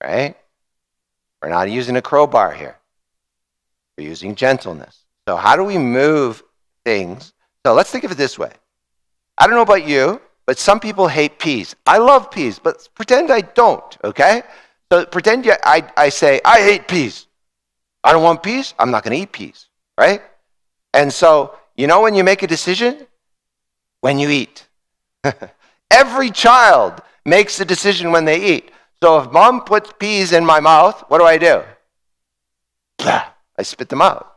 B: right? We're not using a crowbar here. We're using gentleness. So how do we move things? So let's think of it this way. I don't know about you, but some people hate peas. I love peas, but pretend I don't, okay? So pretend I say, I hate peas. I don't want peas. I'm not going to eat peas, right? And so, when you make a decision? When you eat. Every child makes a decision when they eat. So if mom puts peas in my mouth, what do? I spit them out.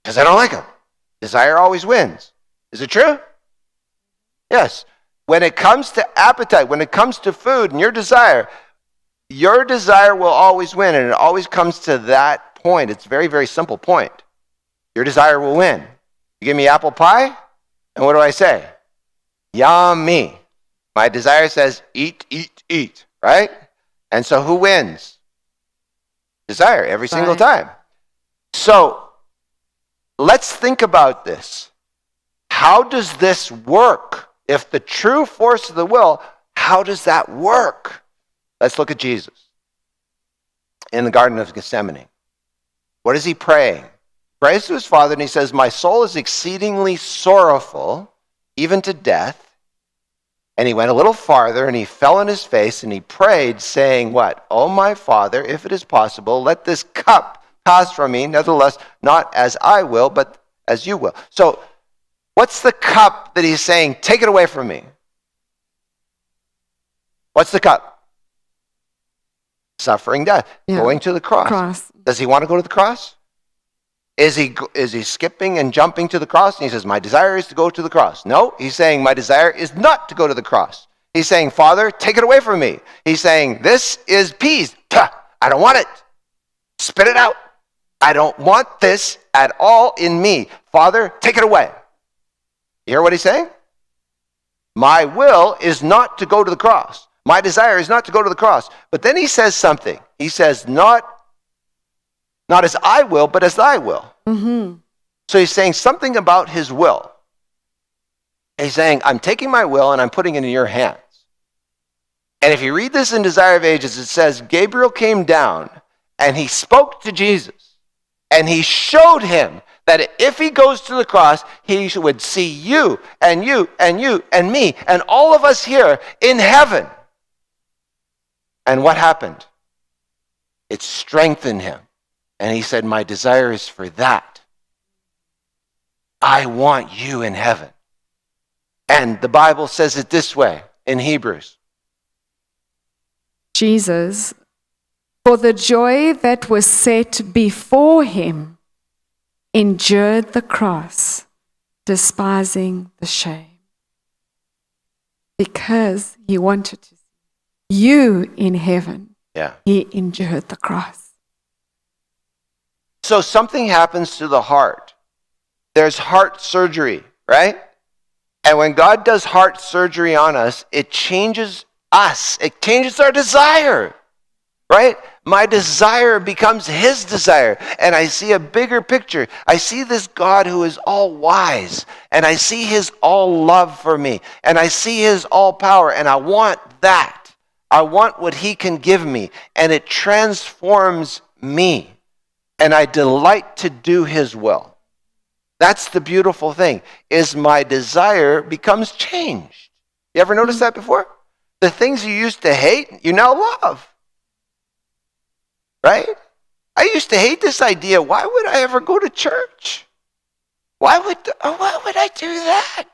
B: Because I don't like them. Desire always wins. Is it true? Yes. When it comes to appetite, when it comes to food and your desire will always win, and it always comes to that point. It's a very, very simple point. Your desire will win. You give me apple pie, and what do I say? Yummy. My desire says, eat, eat, eat, right? And so who wins? Desire every single time. So let's think about this. How does this work? If the true force of the will, how does that work? Let's look at Jesus in the Garden of Gethsemane. What is he praying? He prays to his Father and he says, my soul is exceedingly sorrowful, even to death. And he went a little farther and he fell on his face and he prayed, saying what? Oh, my Father, if it is possible, let this cup pass from me. Nevertheless, not as I will, but as you will. So what's the cup that he's saying, take it away from me? What's the cup? Suffering death. Yeah. Going to the cross. Does he want to go to the cross? Is he skipping and jumping to the cross? And he says, my desire is to go to the cross. No, he's saying my desire is not to go to the cross. He's saying, Father, take it away from me. He's saying, this is peas. I don't want it. Spit it out. I don't want this at all in me. Father, take it away. You hear what he's saying? My will is not to go to the cross. My desire is not to go to the cross. But then he says something. He says, not as I will, but as thy will. Mm-hmm. So he's saying something about his will. He's saying, I'm taking my will and I'm putting it in your hands. And if you read this in Desire of Ages, it says, Gabriel came down and he spoke to Jesus. And he showed him that if he goes to the cross, he would see you and you and you and me and all of us here in heaven. And what happened? It strengthened him. And he said, my desire is for that. I want you in heaven. And the Bible says it this way in Hebrews.
C: Jesus, for the joy that was set before him, endured the cross, despising the shame. Because he wanted to see you in heaven.
B: Yeah.
C: He endured the cross.
B: So something happens to the heart. There's heart surgery, right? And when God does heart surgery on us, it changes us. It changes our desire, right? My desire becomes his desire. And I see a bigger picture. I see this God who is all wise. And I see his all love for me. And I see his all power. And I want that. I want what he can give me. And it transforms me. And I delight to do his will. That's the beautiful thing, is my desire becomes changed. You ever notice that before? The things you used to hate, you now love. Right? I used to hate this idea. Why would I ever go to church? Why would I do that?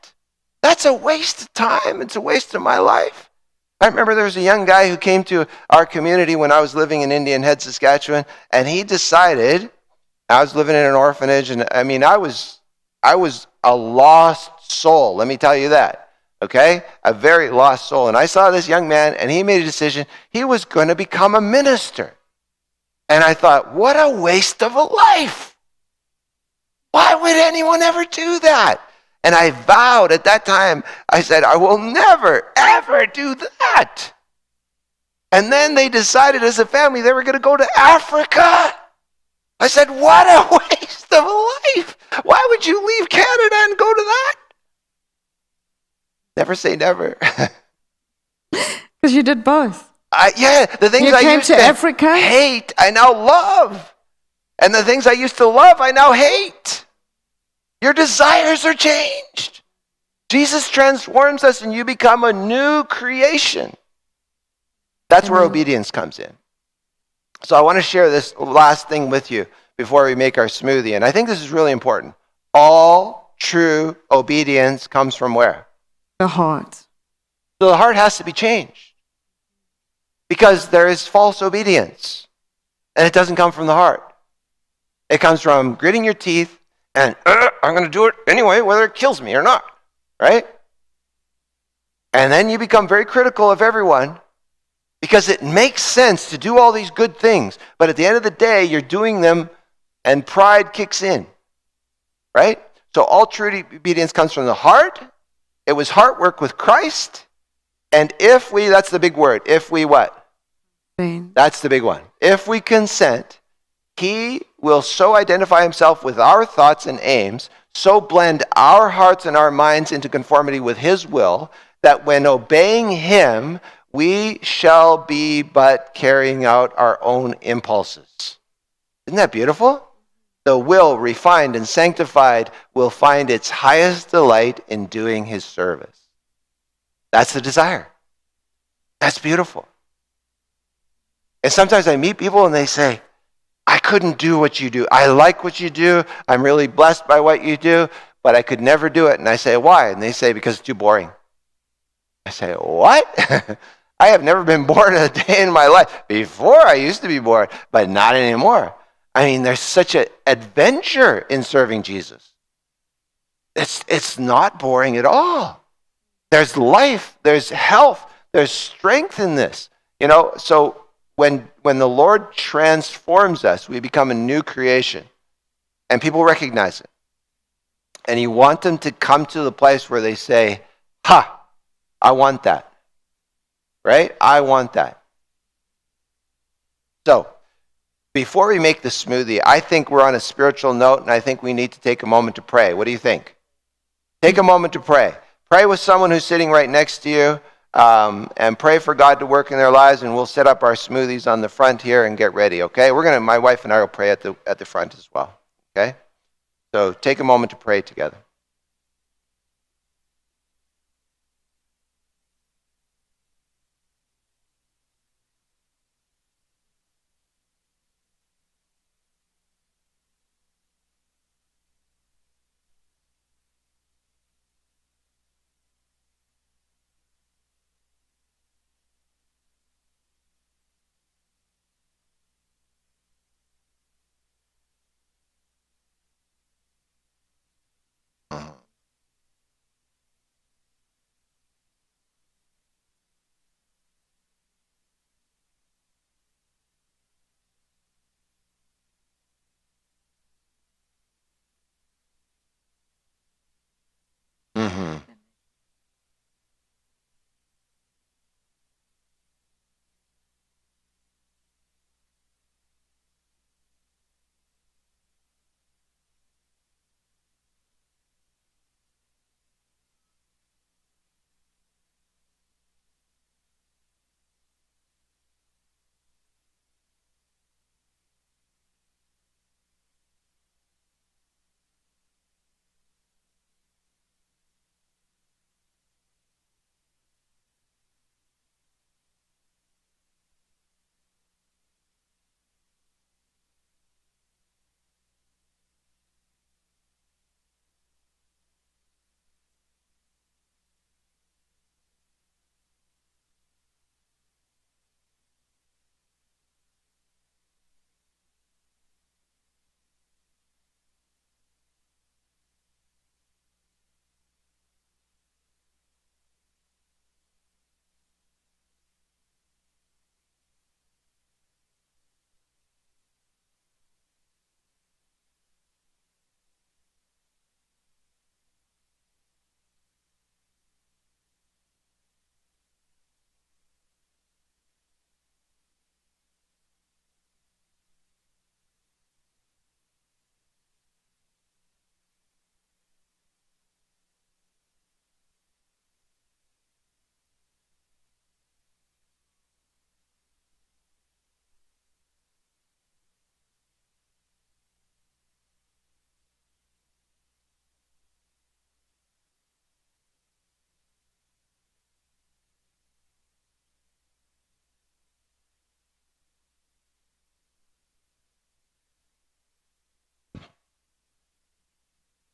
B: That's a waste of time. It's a waste of my life. I remember there was a young guy who came to our community when I was living in Indian Head, Saskatchewan, and he decided, I was living in an orphanage, and I mean, I was a lost soul, let me tell you that, okay? A very lost soul. And I saw this young man, and he made a decision. He was going to become a minister. And I thought, what a waste of a life. Why would anyone ever do that? And I vowed at that time, I said, I will never, ever do that. And then they decided as a family they were going to go to Africa. I said, what a waste of a life. Why would you leave Canada and go to that? Never say never.
C: Because you did both.
B: The things
C: You
B: I
C: came
B: used
C: to
B: to
C: Africa?
B: hate, I now love. And the things I used to love, I now hate. Your desires are changed. Jesus transforms us and you become a new creation. That's where obedience comes in. So I want to share this last thing with you before we make our smoothie. And I think this is really important. All true obedience comes from where?
C: The heart.
B: So the heart has to be changed. Because there is false obedience. And it doesn't come from the heart. It comes from gritting your teeth and, I'm going to do it anyway, whether it kills me or not. Right? And then you become very critical of everyone. Because it makes sense to do all these good things. But at the end of the day, you're doing them and pride kicks in. Right? So all true obedience comes from the heart. It was heart work with Christ. And if we, that's the big word, if we what? That's the big one. If we consent, he will so identify himself with our thoughts and aims, so blend our hearts and our minds into conformity with his will, that when obeying him, we shall be but carrying out our own impulses. Isn't that beautiful? The will, refined and sanctified, will find its highest delight in doing his service. That's the desire. That's beautiful. And sometimes I meet people and they say, I couldn't do what you do. I like what you do. I'm really blessed by what you do, but I could never do it. And I say, why? And they say, because it's too boring. I say, what? I have never been bored a day in my life. Before I used to be bored, but not anymore. I mean, there's such an adventure in serving Jesus. It's not boring at all. There's life, there's health, there's strength in this. You know, so when the Lord transforms us, we become a new creation. And people recognize it. And you want them to come to the place where they say, I want that. Right? I want that. So, before we make the smoothie, I think we're on a spiritual note, and I think we need to take a moment to pray. What do you think? Take a moment to pray. Pray with someone who's sitting right next to you, and pray for God to work in their lives, and we'll set up our smoothies on the front here and get ready, okay? My wife and I will pray at the front as well, okay? So take a moment to pray together.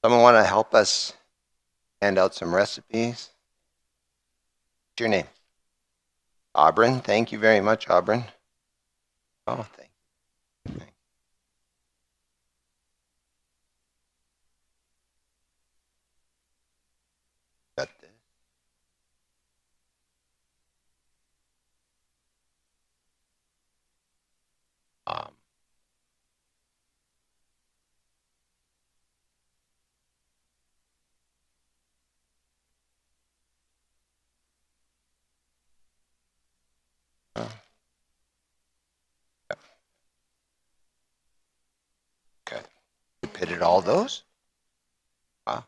B: Someone want to help us hand out some recipes? What's your name? Auburn. Thank you very much, Auburn. Oh, thank you. Got this. Um, okay. You pitted all those? Wow.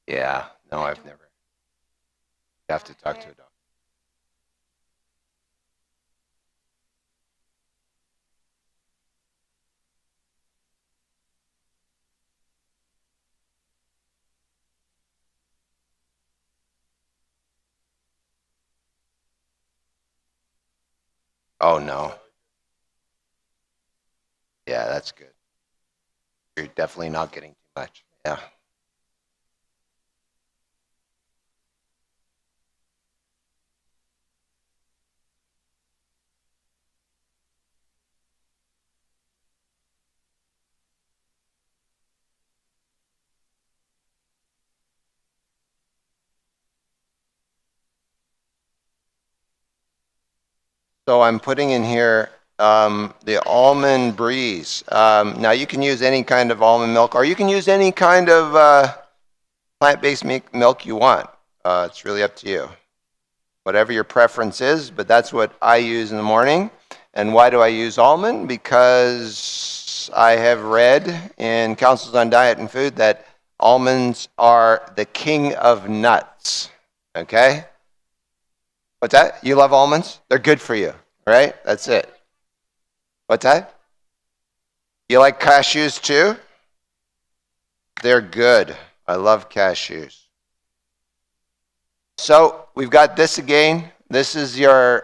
B: Yeah, no, I've never. You have to talk to a doctor. Oh, no. Yeah, that's good. You're definitely not getting too much. Yeah. So I'm putting in here the almond breeze. Now you can use any kind of almond milk, or you can use any kind of plant-based milk you want. It's really up to you. Whatever your preference is, but that's what I use in the morning. And why do I use almond? Because I have read in Councils on Diet and Food that almonds are the king of nuts. Okay? What's that? You love almonds? They're good for you, right? That's it. What's that? You like cashews too? They're good. I love cashews. So we've got this again. This is your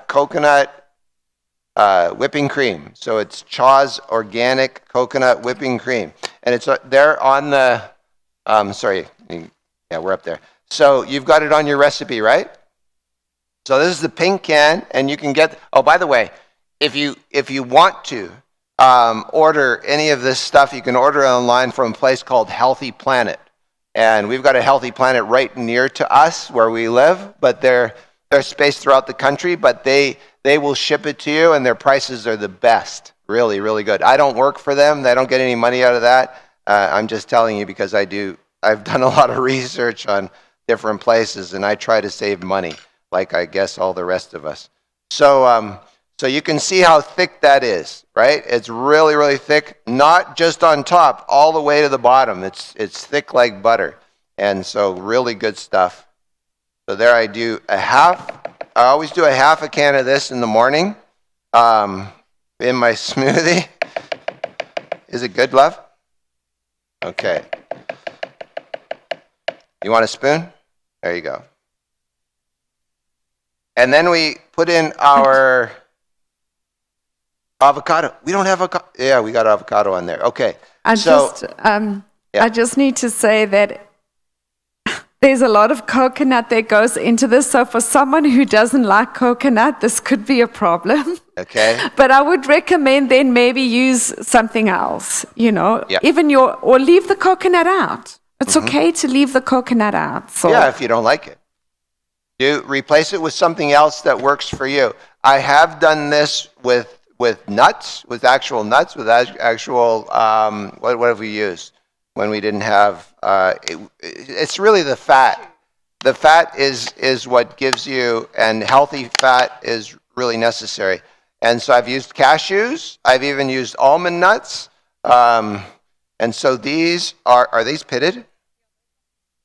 B: coconut whipping cream. So it's Chaw's Organic Coconut Whipping Cream. And it's there on the, yeah, we're up there. So you've got it on your recipe, right? So this is the pink can, and you can get, oh, by the way, if you want to order any of this stuff, you can order it online from a place called Healthy Planet. And we've got a Healthy Planet right near to us where we live, but they're spaced throughout the country, but they will ship it to you, and their prices are the best. Really, really good. I don't work for them. They don't get any money out of that. I'm just telling you because I've done a lot of research on different places, and I try to save money, like I guess all the rest of us. So you can see how thick that is, right? It's really, really thick, not just on top, all the way to the bottom. It's thick like butter, and so really good stuff. So there I do I always do a half a can of this in the morning in my smoothie. Is it good, love? Okay. You want a spoon? There you go. And then we put in our avocado. We don't have avocado. Yeah, we got avocado on there. Okay.
C: I just need to say that there's a lot of coconut that goes into this. So for someone who doesn't like coconut, this could be a problem.
B: Okay.
C: But I would recommend then maybe use something else,
B: Yeah.
C: or leave the coconut out. It's okay to leave the coconut out. So.
B: Yeah, if you don't like it. You replace it with something else that works for you. I have done this with nuts, with actual nuts, with actual, what have we used when we didn't have, it's really the fat. The fat is what gives you, and healthy fat is really necessary. And so I've used cashews, I've even used almond nuts, and so these are these pitted?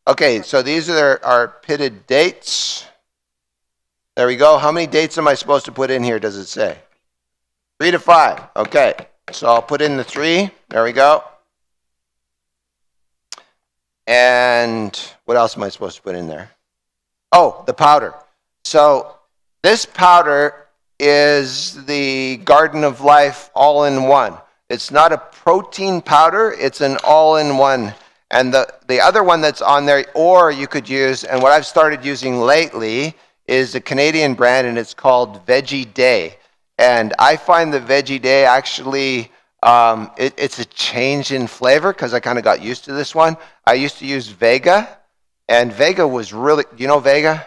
B: Okay, so these are pitted dates. There we go. How many dates am I supposed to put in here, does it say? 3 to 5. Okay. So I'll put in the 3. There we go. And what else am I supposed to put in there? Oh, the powder. So this powder is the Garden of Life all-in-one. It's not a protein powder, it's an all-in-one. And the other one that's on there, or you could use, and what I've started using lately, is a Canadian brand, and it's called Veggie Day. And I find the Veggie Day actually, it's a change in flavor because I kind of got used to this one. I used to use Vega, and Vega was really, you know Vega?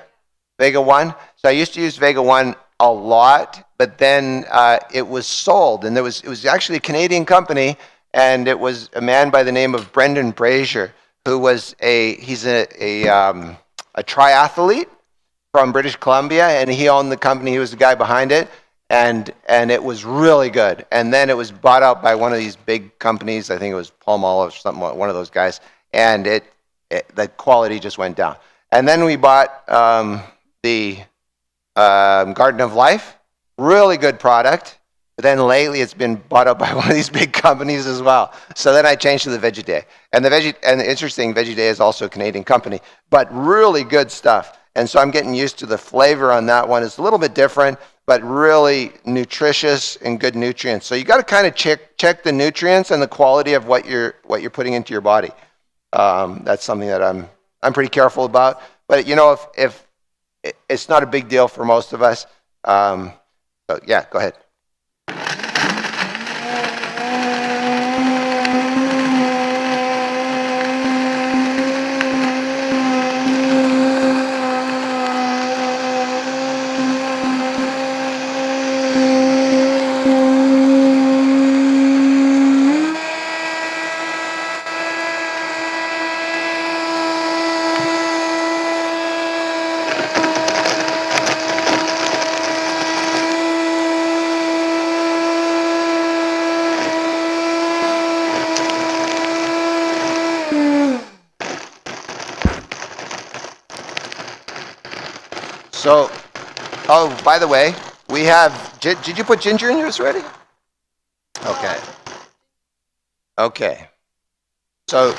B: Vega 1? So I used to use Vega 1 a lot, but then it was sold, and it was actually a Canadian company, and it was a man by the name of Brendan Brazier, who was he's a triathlete from British Columbia, and he owned the company. He was the guy behind it, and it was really good. And then it was bought out by one of these big companies. I think it was Palmolive or something, one of those guys, and the quality just went down. And then we bought the Garden of Life, really good product. But then lately it's been bought up by one of these big companies as well. So then I changed to the Veggie Day. And the interesting, Veggie Day is also a Canadian company, but really good stuff. And so I'm getting used to the flavor on that one. It's a little bit different, but really nutritious and good nutrients. So you got to kind of check the nutrients and the quality of what you're putting into your body. That's something that I'm pretty careful about. But you know, if it's not a big deal for most of us. So yeah, go ahead. So, oh, by the way, we have, did you put ginger in yours already? Okay. Okay. So, go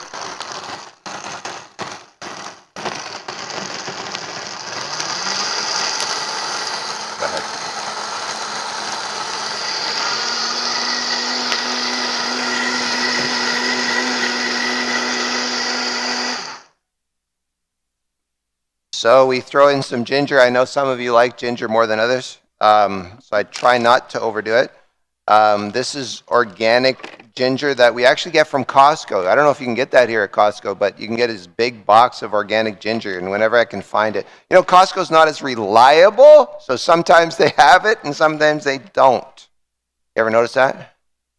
B: ahead. So we throw in some ginger. I know some of you like ginger more than others, so I try not to overdo it. This is organic ginger that we actually get from Costco. I don't know if you can get that here at Costco, but you can get this big box of organic ginger, and whenever I can find it. You know, Costco's not as reliable, so sometimes they have it and sometimes they don't. You ever notice that?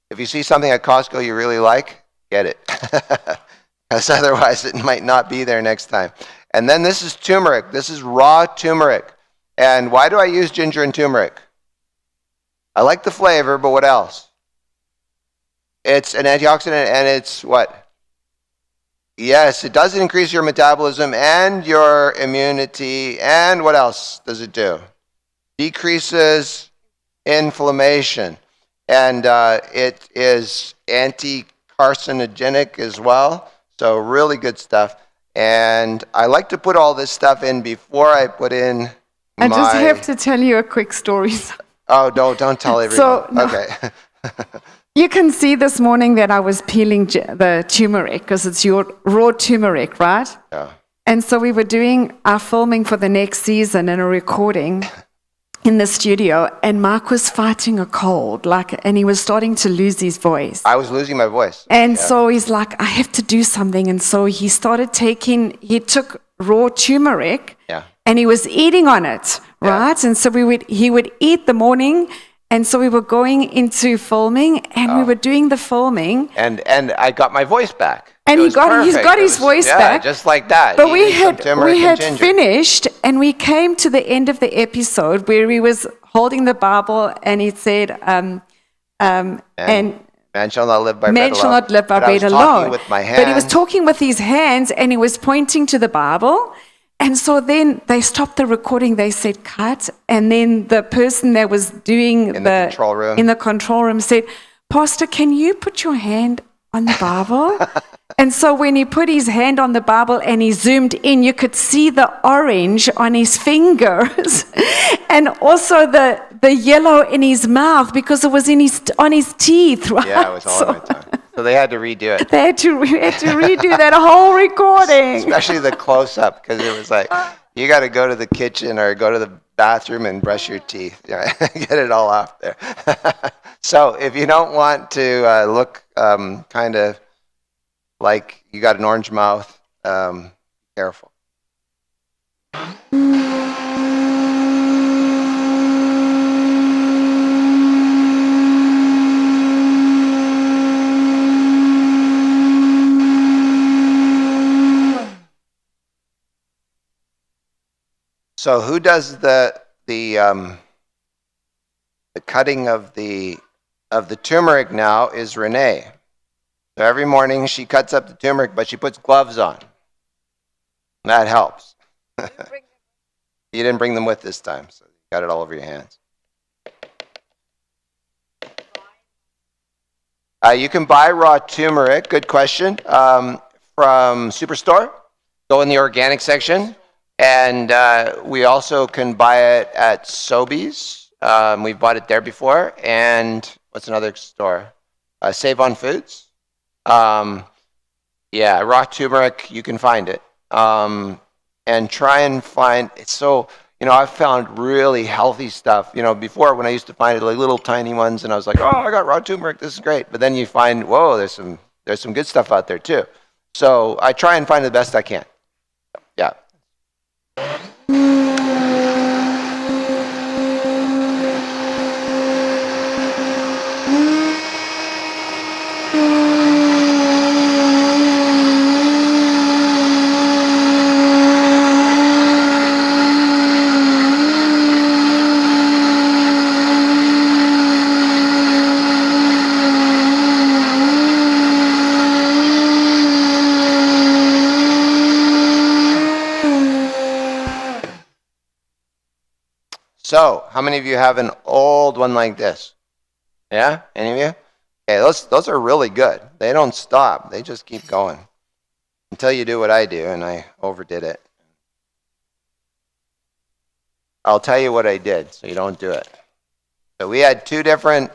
B: If you see something at Costco you really like, get it. Because otherwise it might not be there next time. And then this is turmeric. This is raw turmeric. And why do I use ginger and turmeric? I like the flavor, but what else? It's an antioxidant, and it's what? Yes, it does increase your metabolism and your immunity. And what else does it do? Decreases inflammation. And it is anti-carcinogenic as well. So really good stuff. And I like to put all this stuff in before I put in
C: I just have to tell you a quick story.
B: Oh, no, don't tell everyone.
C: No.
B: Okay.
C: You can see this morning that I was peeling the turmeric because it's your raw turmeric, right?
B: Yeah.
C: And so we were doing our filming for the next season and a recording in the studio, and Mark was fighting a cold, and he was starting to lose his voice.
B: I was losing my voice.
C: And so he's like, I have to do something. And so he took raw turmeric, and he was eating on it, right? And so he would eat the morning, and so we were going into filming, and we were doing the filming.
B: And I got my voice back.
C: And he's got his voice back.
B: Just like that.
C: But we had finished, and we came to the end of the episode where he was holding the Bible, and he said, and
B: man shall not live by bread alone.
C: Man shall not live by bread alone.
B: Talking with my hands.
C: But he was talking with his hands, and he was pointing to the Bible, And so then they stopped the recording. They said cut, and then the person that was doing
B: In the control room?
C: in the control room said, "Pastor, can you put your hand on the Bible?" And so when he put his hand on the Bible and he zoomed in, you could see the orange on his fingers, and also the yellow in his mouth because it was on his teeth. Right?
B: Yeah, it was all on my tongue. So they had to redo it.
C: They had to redo that whole recording.
B: Especially the close-up, because it was like, you got to go to the kitchen or go to the bathroom and brush your teeth. Get it all off there. So if you don't want to look kind of like you got an orange mouth, careful. So who does the cutting of the turmeric now is Renee. So every morning she cuts up the turmeric, but she puts gloves on. That helps. You didn't bring them with this time, so you got it all over your hands. You can buy raw turmeric, good question, from Superstore. Go in the organic section. And we also can buy it at Sobeys. We've bought it there before. And what's another store? Save on Foods. Yeah, raw turmeric, you can find it. And try and find, it's so, I've found really healthy stuff. Before when I used to find it like little tiny ones and I was like, oh, I got raw turmeric, this is great. But then you find, whoa, there's some good stuff out there too. So I try and find the best I can. Yeah. So, how many of you have an old one like this? Yeah? Any of you? Okay, those are really good. They don't stop. They just keep going. Until you do what I do, and I overdid it. I'll tell you what I did, so you don't do it. So we had two different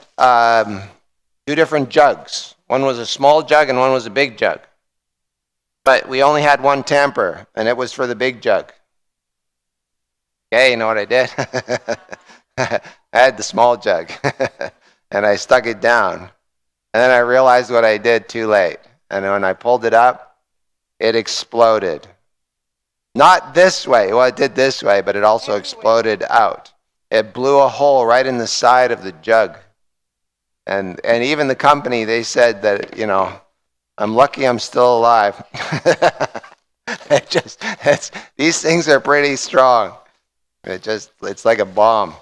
B: jugs. One was a small jug and one was a big jug. But we only had one tamper, and it was for the big jug. Okay, you know what I did? I had the small jug, and I stuck it down. And then I realized what I did too late. And when I pulled it up, it exploded. Not this way. Well, it did this way, but it also exploded out. It blew a hole right in the side of the jug. And even the company, they said that, I'm lucky I'm still alive. These things are pretty strong. It's like a bomb.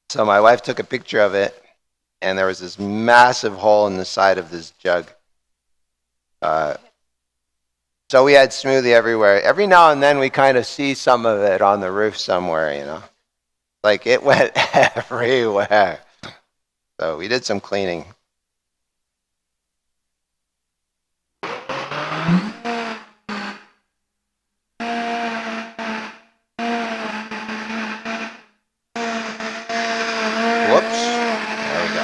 B: So my wife took a picture of it, and there was this massive hole in the side of this jug. So we had smoothie everywhere. Every now and then we kind of see some of it on the roof somewhere, Like it went everywhere. So we did some cleaning. Whoops. There we go.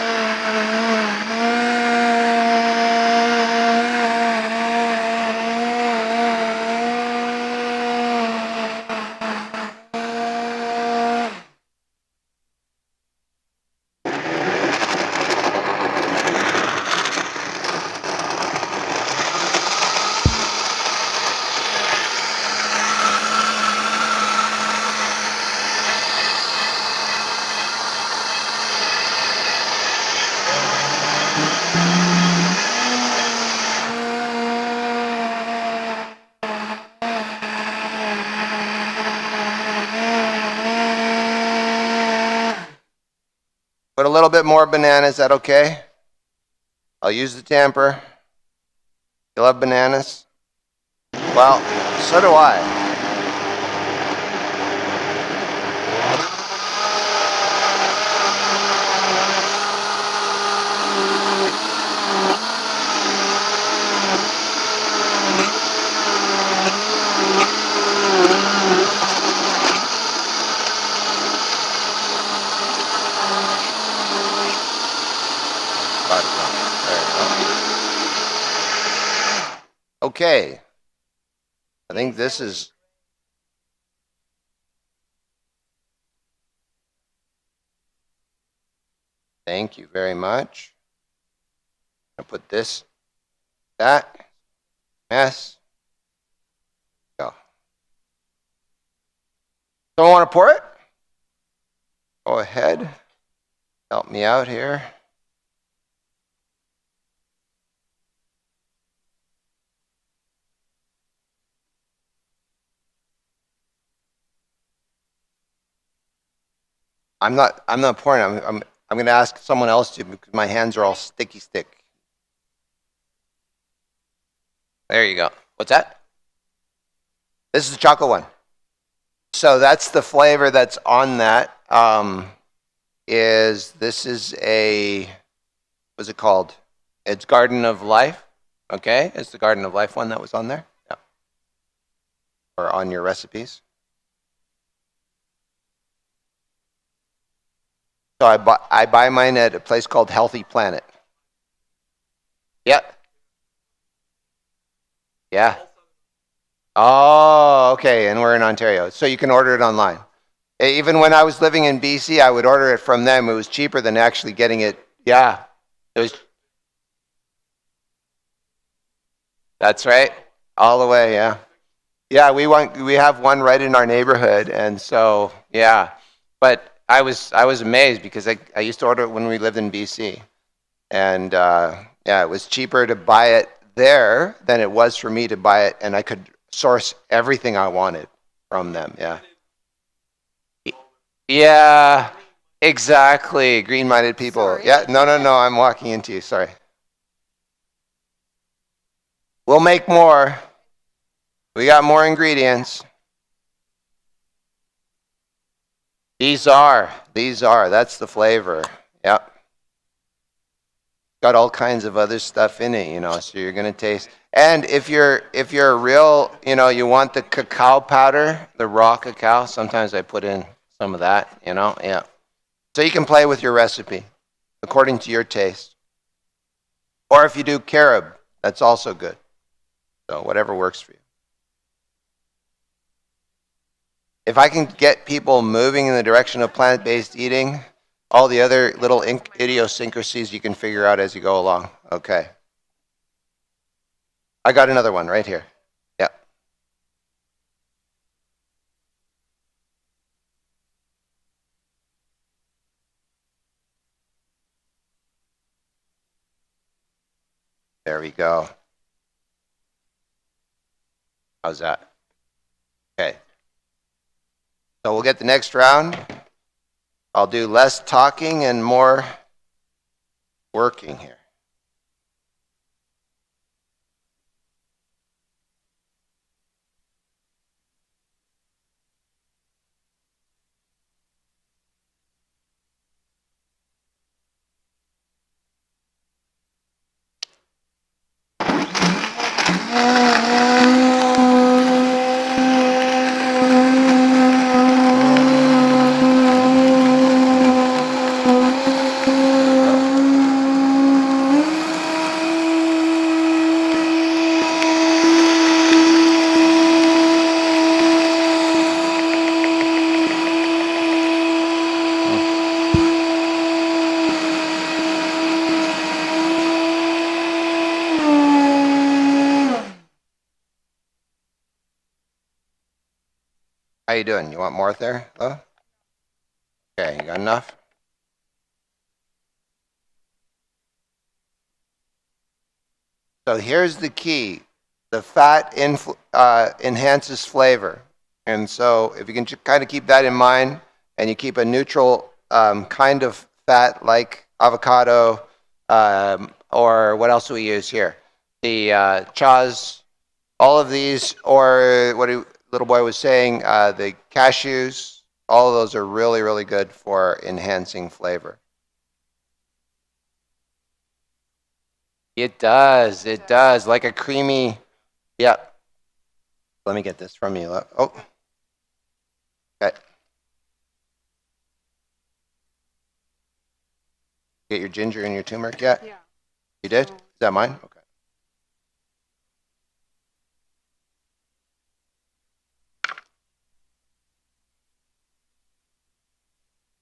B: Put a little bit more banana, is that okay? I'll use the tamper. You love bananas? Well, so do I. Okay. I think this is. Thank you very much. I'll put this, that, mess. Go. Someone want to pour it? Go ahead. Help me out here. I'm not pouring. I'm going to ask someone else to because my hands are all sticky. There you go. What's that? This is the chocolate one. So that's the flavor that's on that. This is a, what's it called? It's Garden of Life. Okay, it's the Garden of Life one that was on there. Yeah. Or on your recipes. So I buy mine at a place called Healthy Planet. Yeah. Yeah. Oh, okay. And we're in Ontario. So you can order it online. Even when I was living in BC, I would order it from them. It was cheaper than actually getting it. Yeah. It was. That's right. All the way, yeah. Yeah, we have one right in our neighborhood, and so yeah. But I was amazed because I used to order it when we lived in BC, and yeah, it was cheaper to buy it there than it was for me to buy it, and I could source everything I wanted from them. Yeah. Yeah, exactly. Green-minded people.
C: Sorry.
B: Yeah, no, I'm walking into you. Sorry. We'll make more. We got more ingredients. These are. That's the flavor. Yep. Got all kinds of other stuff in it, so you're going to taste. And if you're a real, you want the cacao powder, the raw cacao, sometimes I put in some of that, yeah. So you can play with your recipe according to your taste. Or if you do carob, that's also good. So whatever works for you. If I can get people moving in the direction of plant-based eating, all the other little idiosyncrasies you can figure out as you go along. Okay. I got another one right here. Yep. There we go. How's that? Okay. So we'll get the next round. I'll do less talking and more working here. How you doing? You want more there? Oh? Okay, you got enough? So here's the key. The fat enhances flavor. And so if you can kind of keep that in mind and you keep a neutral kind of fat like avocado or what else do we use here? The chaz, All of these, or what little boy was saying, the cashews, all of those are really, really good for enhancing flavor. It does, like a creamy, yep. Let me get this from you. Oh, okay. Get your ginger and your turmeric yet? Yeah. You did? Is that mine? Okay.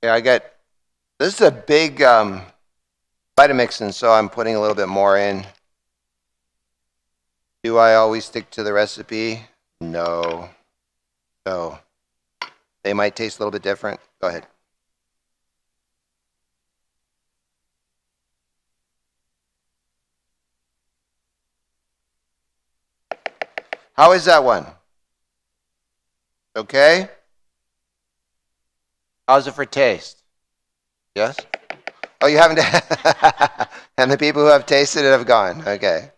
B: Yeah, this is a big Vitamix, and so I'm putting a little bit more in. Do I always stick to the recipe? No. So they might taste a little bit different. Go ahead. How is that one? Okay? How's it for taste? Yes? Oh, you haven't? And the people who have tasted it have gone. Okay.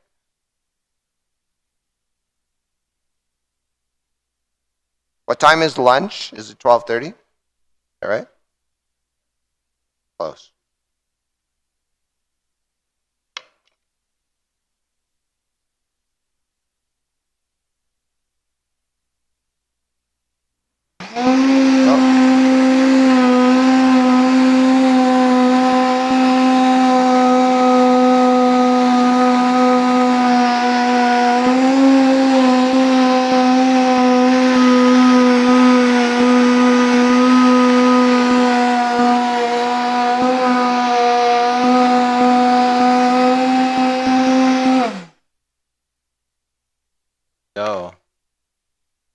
B: What time is lunch? Is it 12:30? All right. Close. No.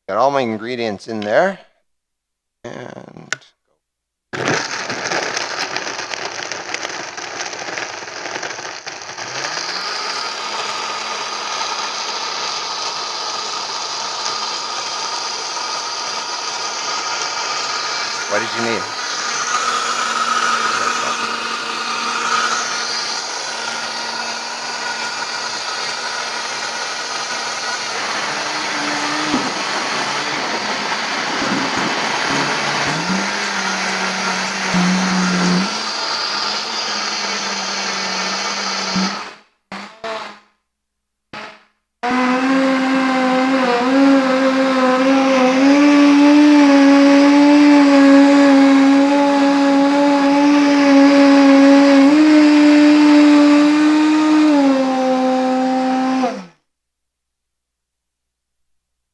B: Got all my ingredients in there. And what did you need?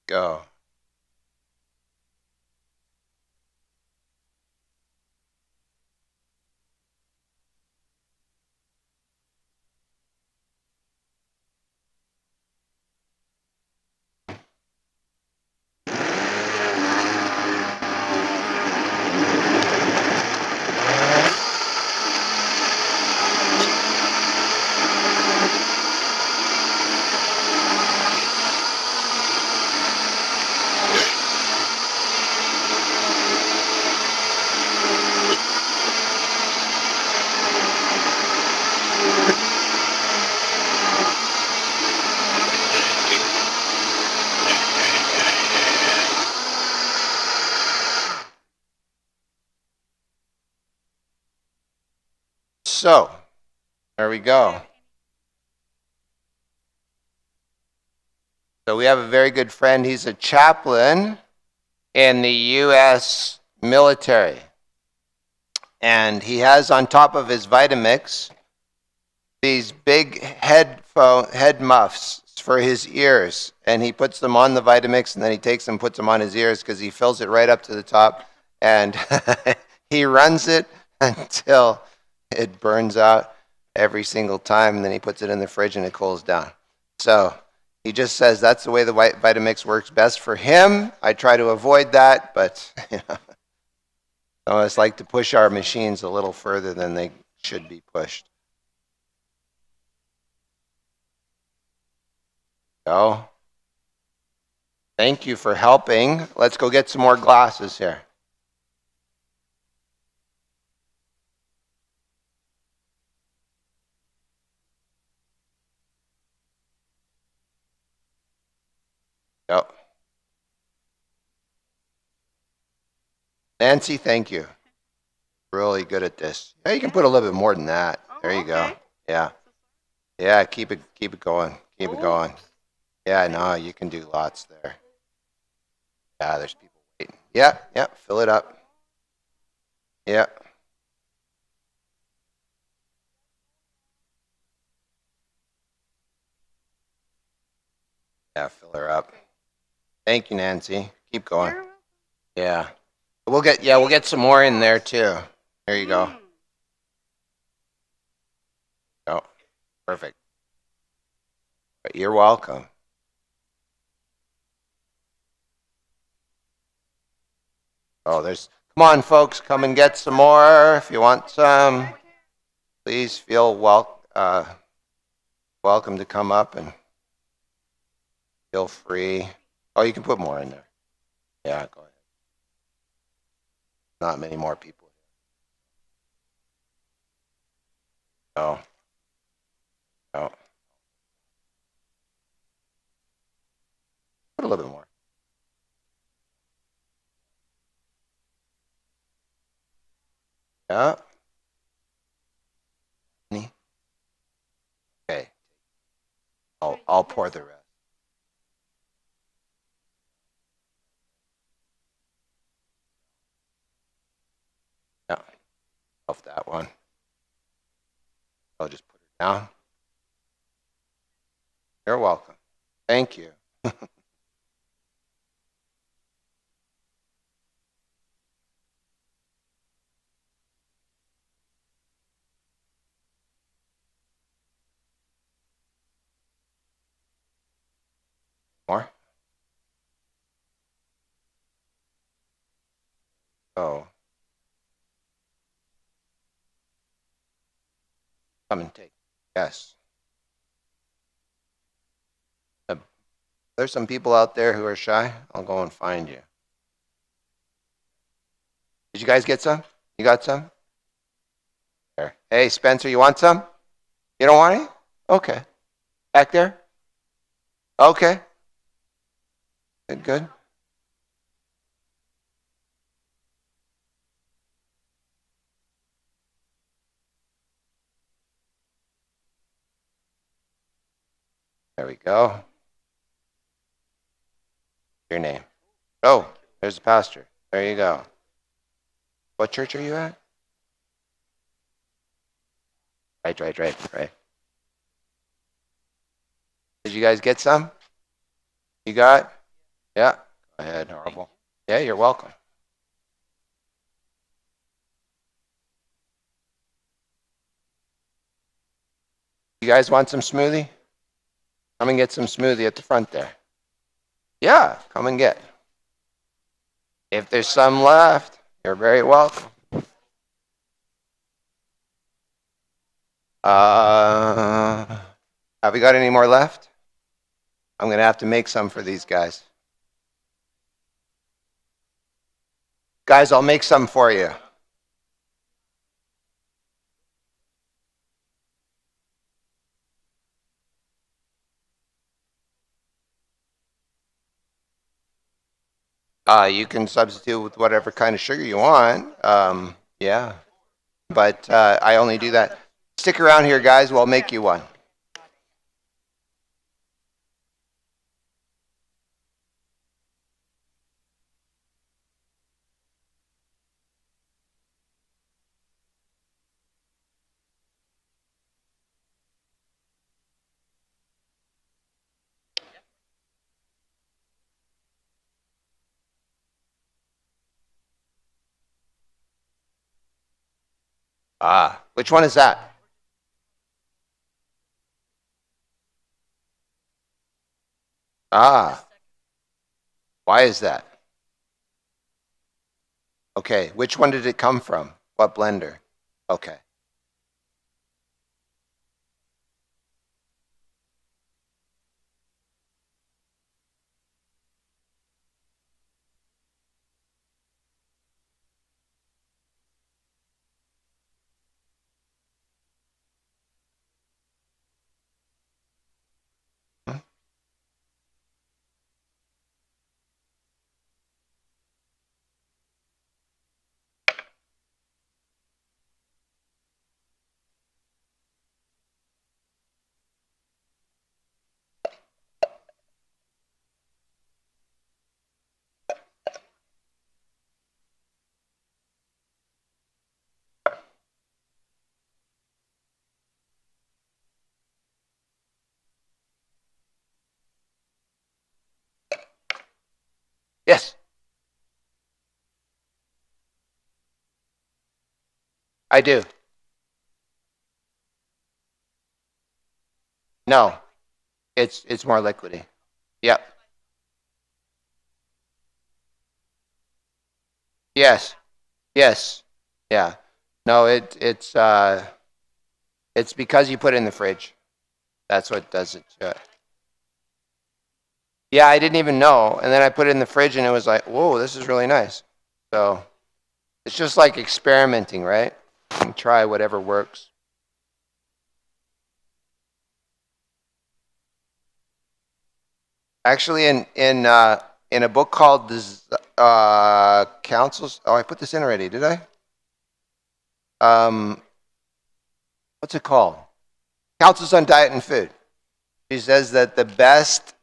B: Go. So, there we go. So we have a very good friend. He's a chaplain in the U.S. military. And he has on top of his Vitamix these big head muffs for his ears. And he puts them on the Vitamix, and then he takes them and puts them on his ears because he fills it right up to the top. And he runs it until it burns out every single time. And then he puts it in the fridge and it cools down. So he just says that's the way the Vitamix works best for him. I try to avoid that, but you know, some of us like to push our machines a little further than they should be pushed. Go. Thank you for helping. Let's go get some more glasses here. Go. Nancy, thank you. Really good at this. Yeah, you can put a little bit more than that. There you go. Yeah. Yeah, keep it going. Keep it going. Yeah, no, you can do lots there. Yeah, there's people waiting. Yeah, yeah, fill it up. Yeah. Yeah, fill her up. Thank you, Nancy. Keep going. Yeah. We'll get some more in there too. There you go. Oh, perfect. You're welcome. Oh, come on, folks, come and get some more if you want some. Please feel welcome to come up and feel free. Oh, you can put more in there. Yeah, go ahead. Not many more people. No. No. Put a little bit more. Yeah. Okay. I'll pour the rest. Yeah. Off that one. I'll just put it down. You're welcome. Thank you. More? Oh. Come and take. Yes. There's some people out there who are shy. I'll go and find you. Did you guys get some? You got some? There. Hey, Spencer, you want some? You don't want any? Okay. Back there? Okay. Good, good. There we go. Your name. Oh, there's the pastor. There you go. What church are you at? Right. Did you guys get some? You got? Yeah. Go ahead, Horrible. Yeah, you're welcome. You guys want some smoothie? Come and get some smoothie at the front there. Yeah, come and get. If there's some left, you're very welcome. Have we got any more left? I'm going to have to make some for these guys. Guys, I'll make some for you. You can substitute with whatever kind of sugar you want. Yeah. But I only do that. Stick around here, guys. We'll make you one. Which one is that? Why is that? Okay, which one did it come from? What blender? Okay. Yes. I do. No, it's more liquidy. Yep. Yes. Yes. Yeah. No, it's because you put it in the fridge. That's what does it to it. Yeah, I didn't even know. And then I put it in the fridge and it was like, whoa, this is really nice. So it's just like experimenting, right? You can try whatever works. Actually, in a book called Councils. Oh, I put this in already, did I? What's it called? Councils on Diet and Food. She says that the best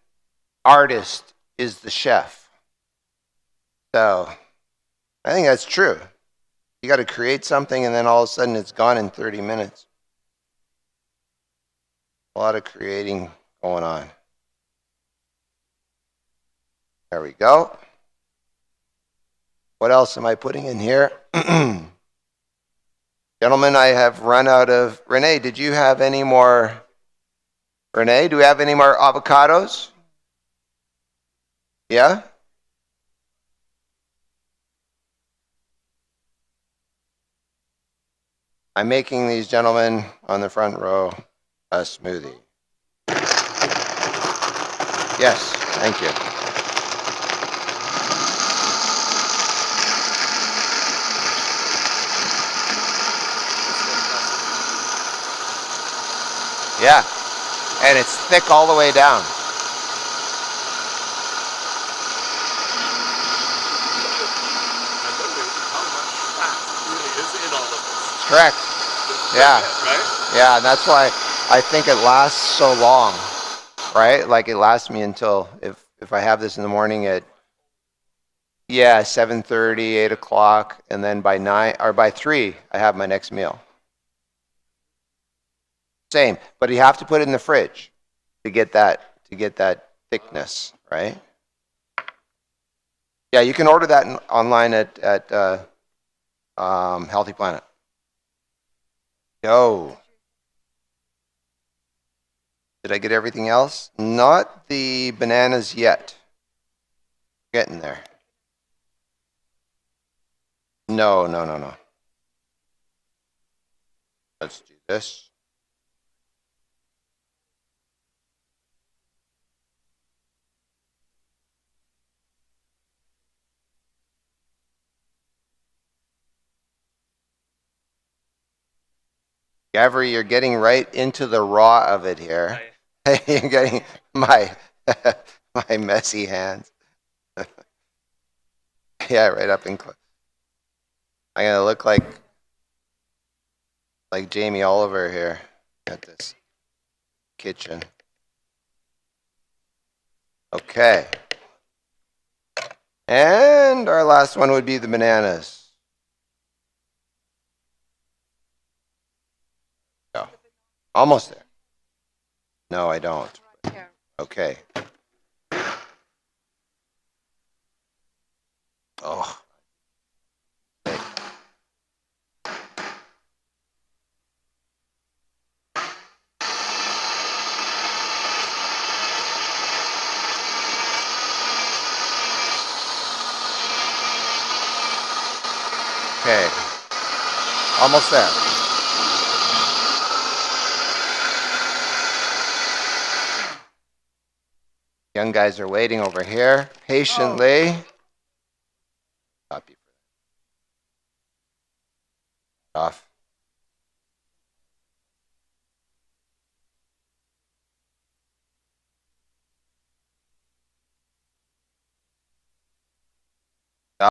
B: artist is the chef. So I think that's true. You got to create something and then all of a sudden it's gone in 30 minutes. A lot of creating going on. There we go. What else am I putting in here? Gentlemen, I have run out of... Renee, did you have any more... Renee, do we have any more avocados? Yeah? I'm making these gentlemen on the front row a smoothie. Yes, thank you. Yeah, and it's thick all the way down. Correct. Yeah. Right? Yeah, and that's why I think it lasts so long, right? Like it lasts me until, if I have this in the morning at, 7:30, 8 o'clock, and then by 9, or by 3, I have my next meal. Same, but you have to put it in the fridge to get that thickness, right? Yeah, you can order that online at Healthy Planet. Yo. Did I get everything else? Not the bananas yet. Getting there. No. Let's do this. Gavri, you're getting right into the raw of it here. You're getting my my messy hands. Yeah, right up in close. I'm gonna look like Jamie Oliver here at this kitchen. Okay. And our last one would be the bananas. Go. Almost there. No, I don't. Okay. Oh. Okay. Okay. Almost there. Young guys are waiting over here patiently. Copy. Off.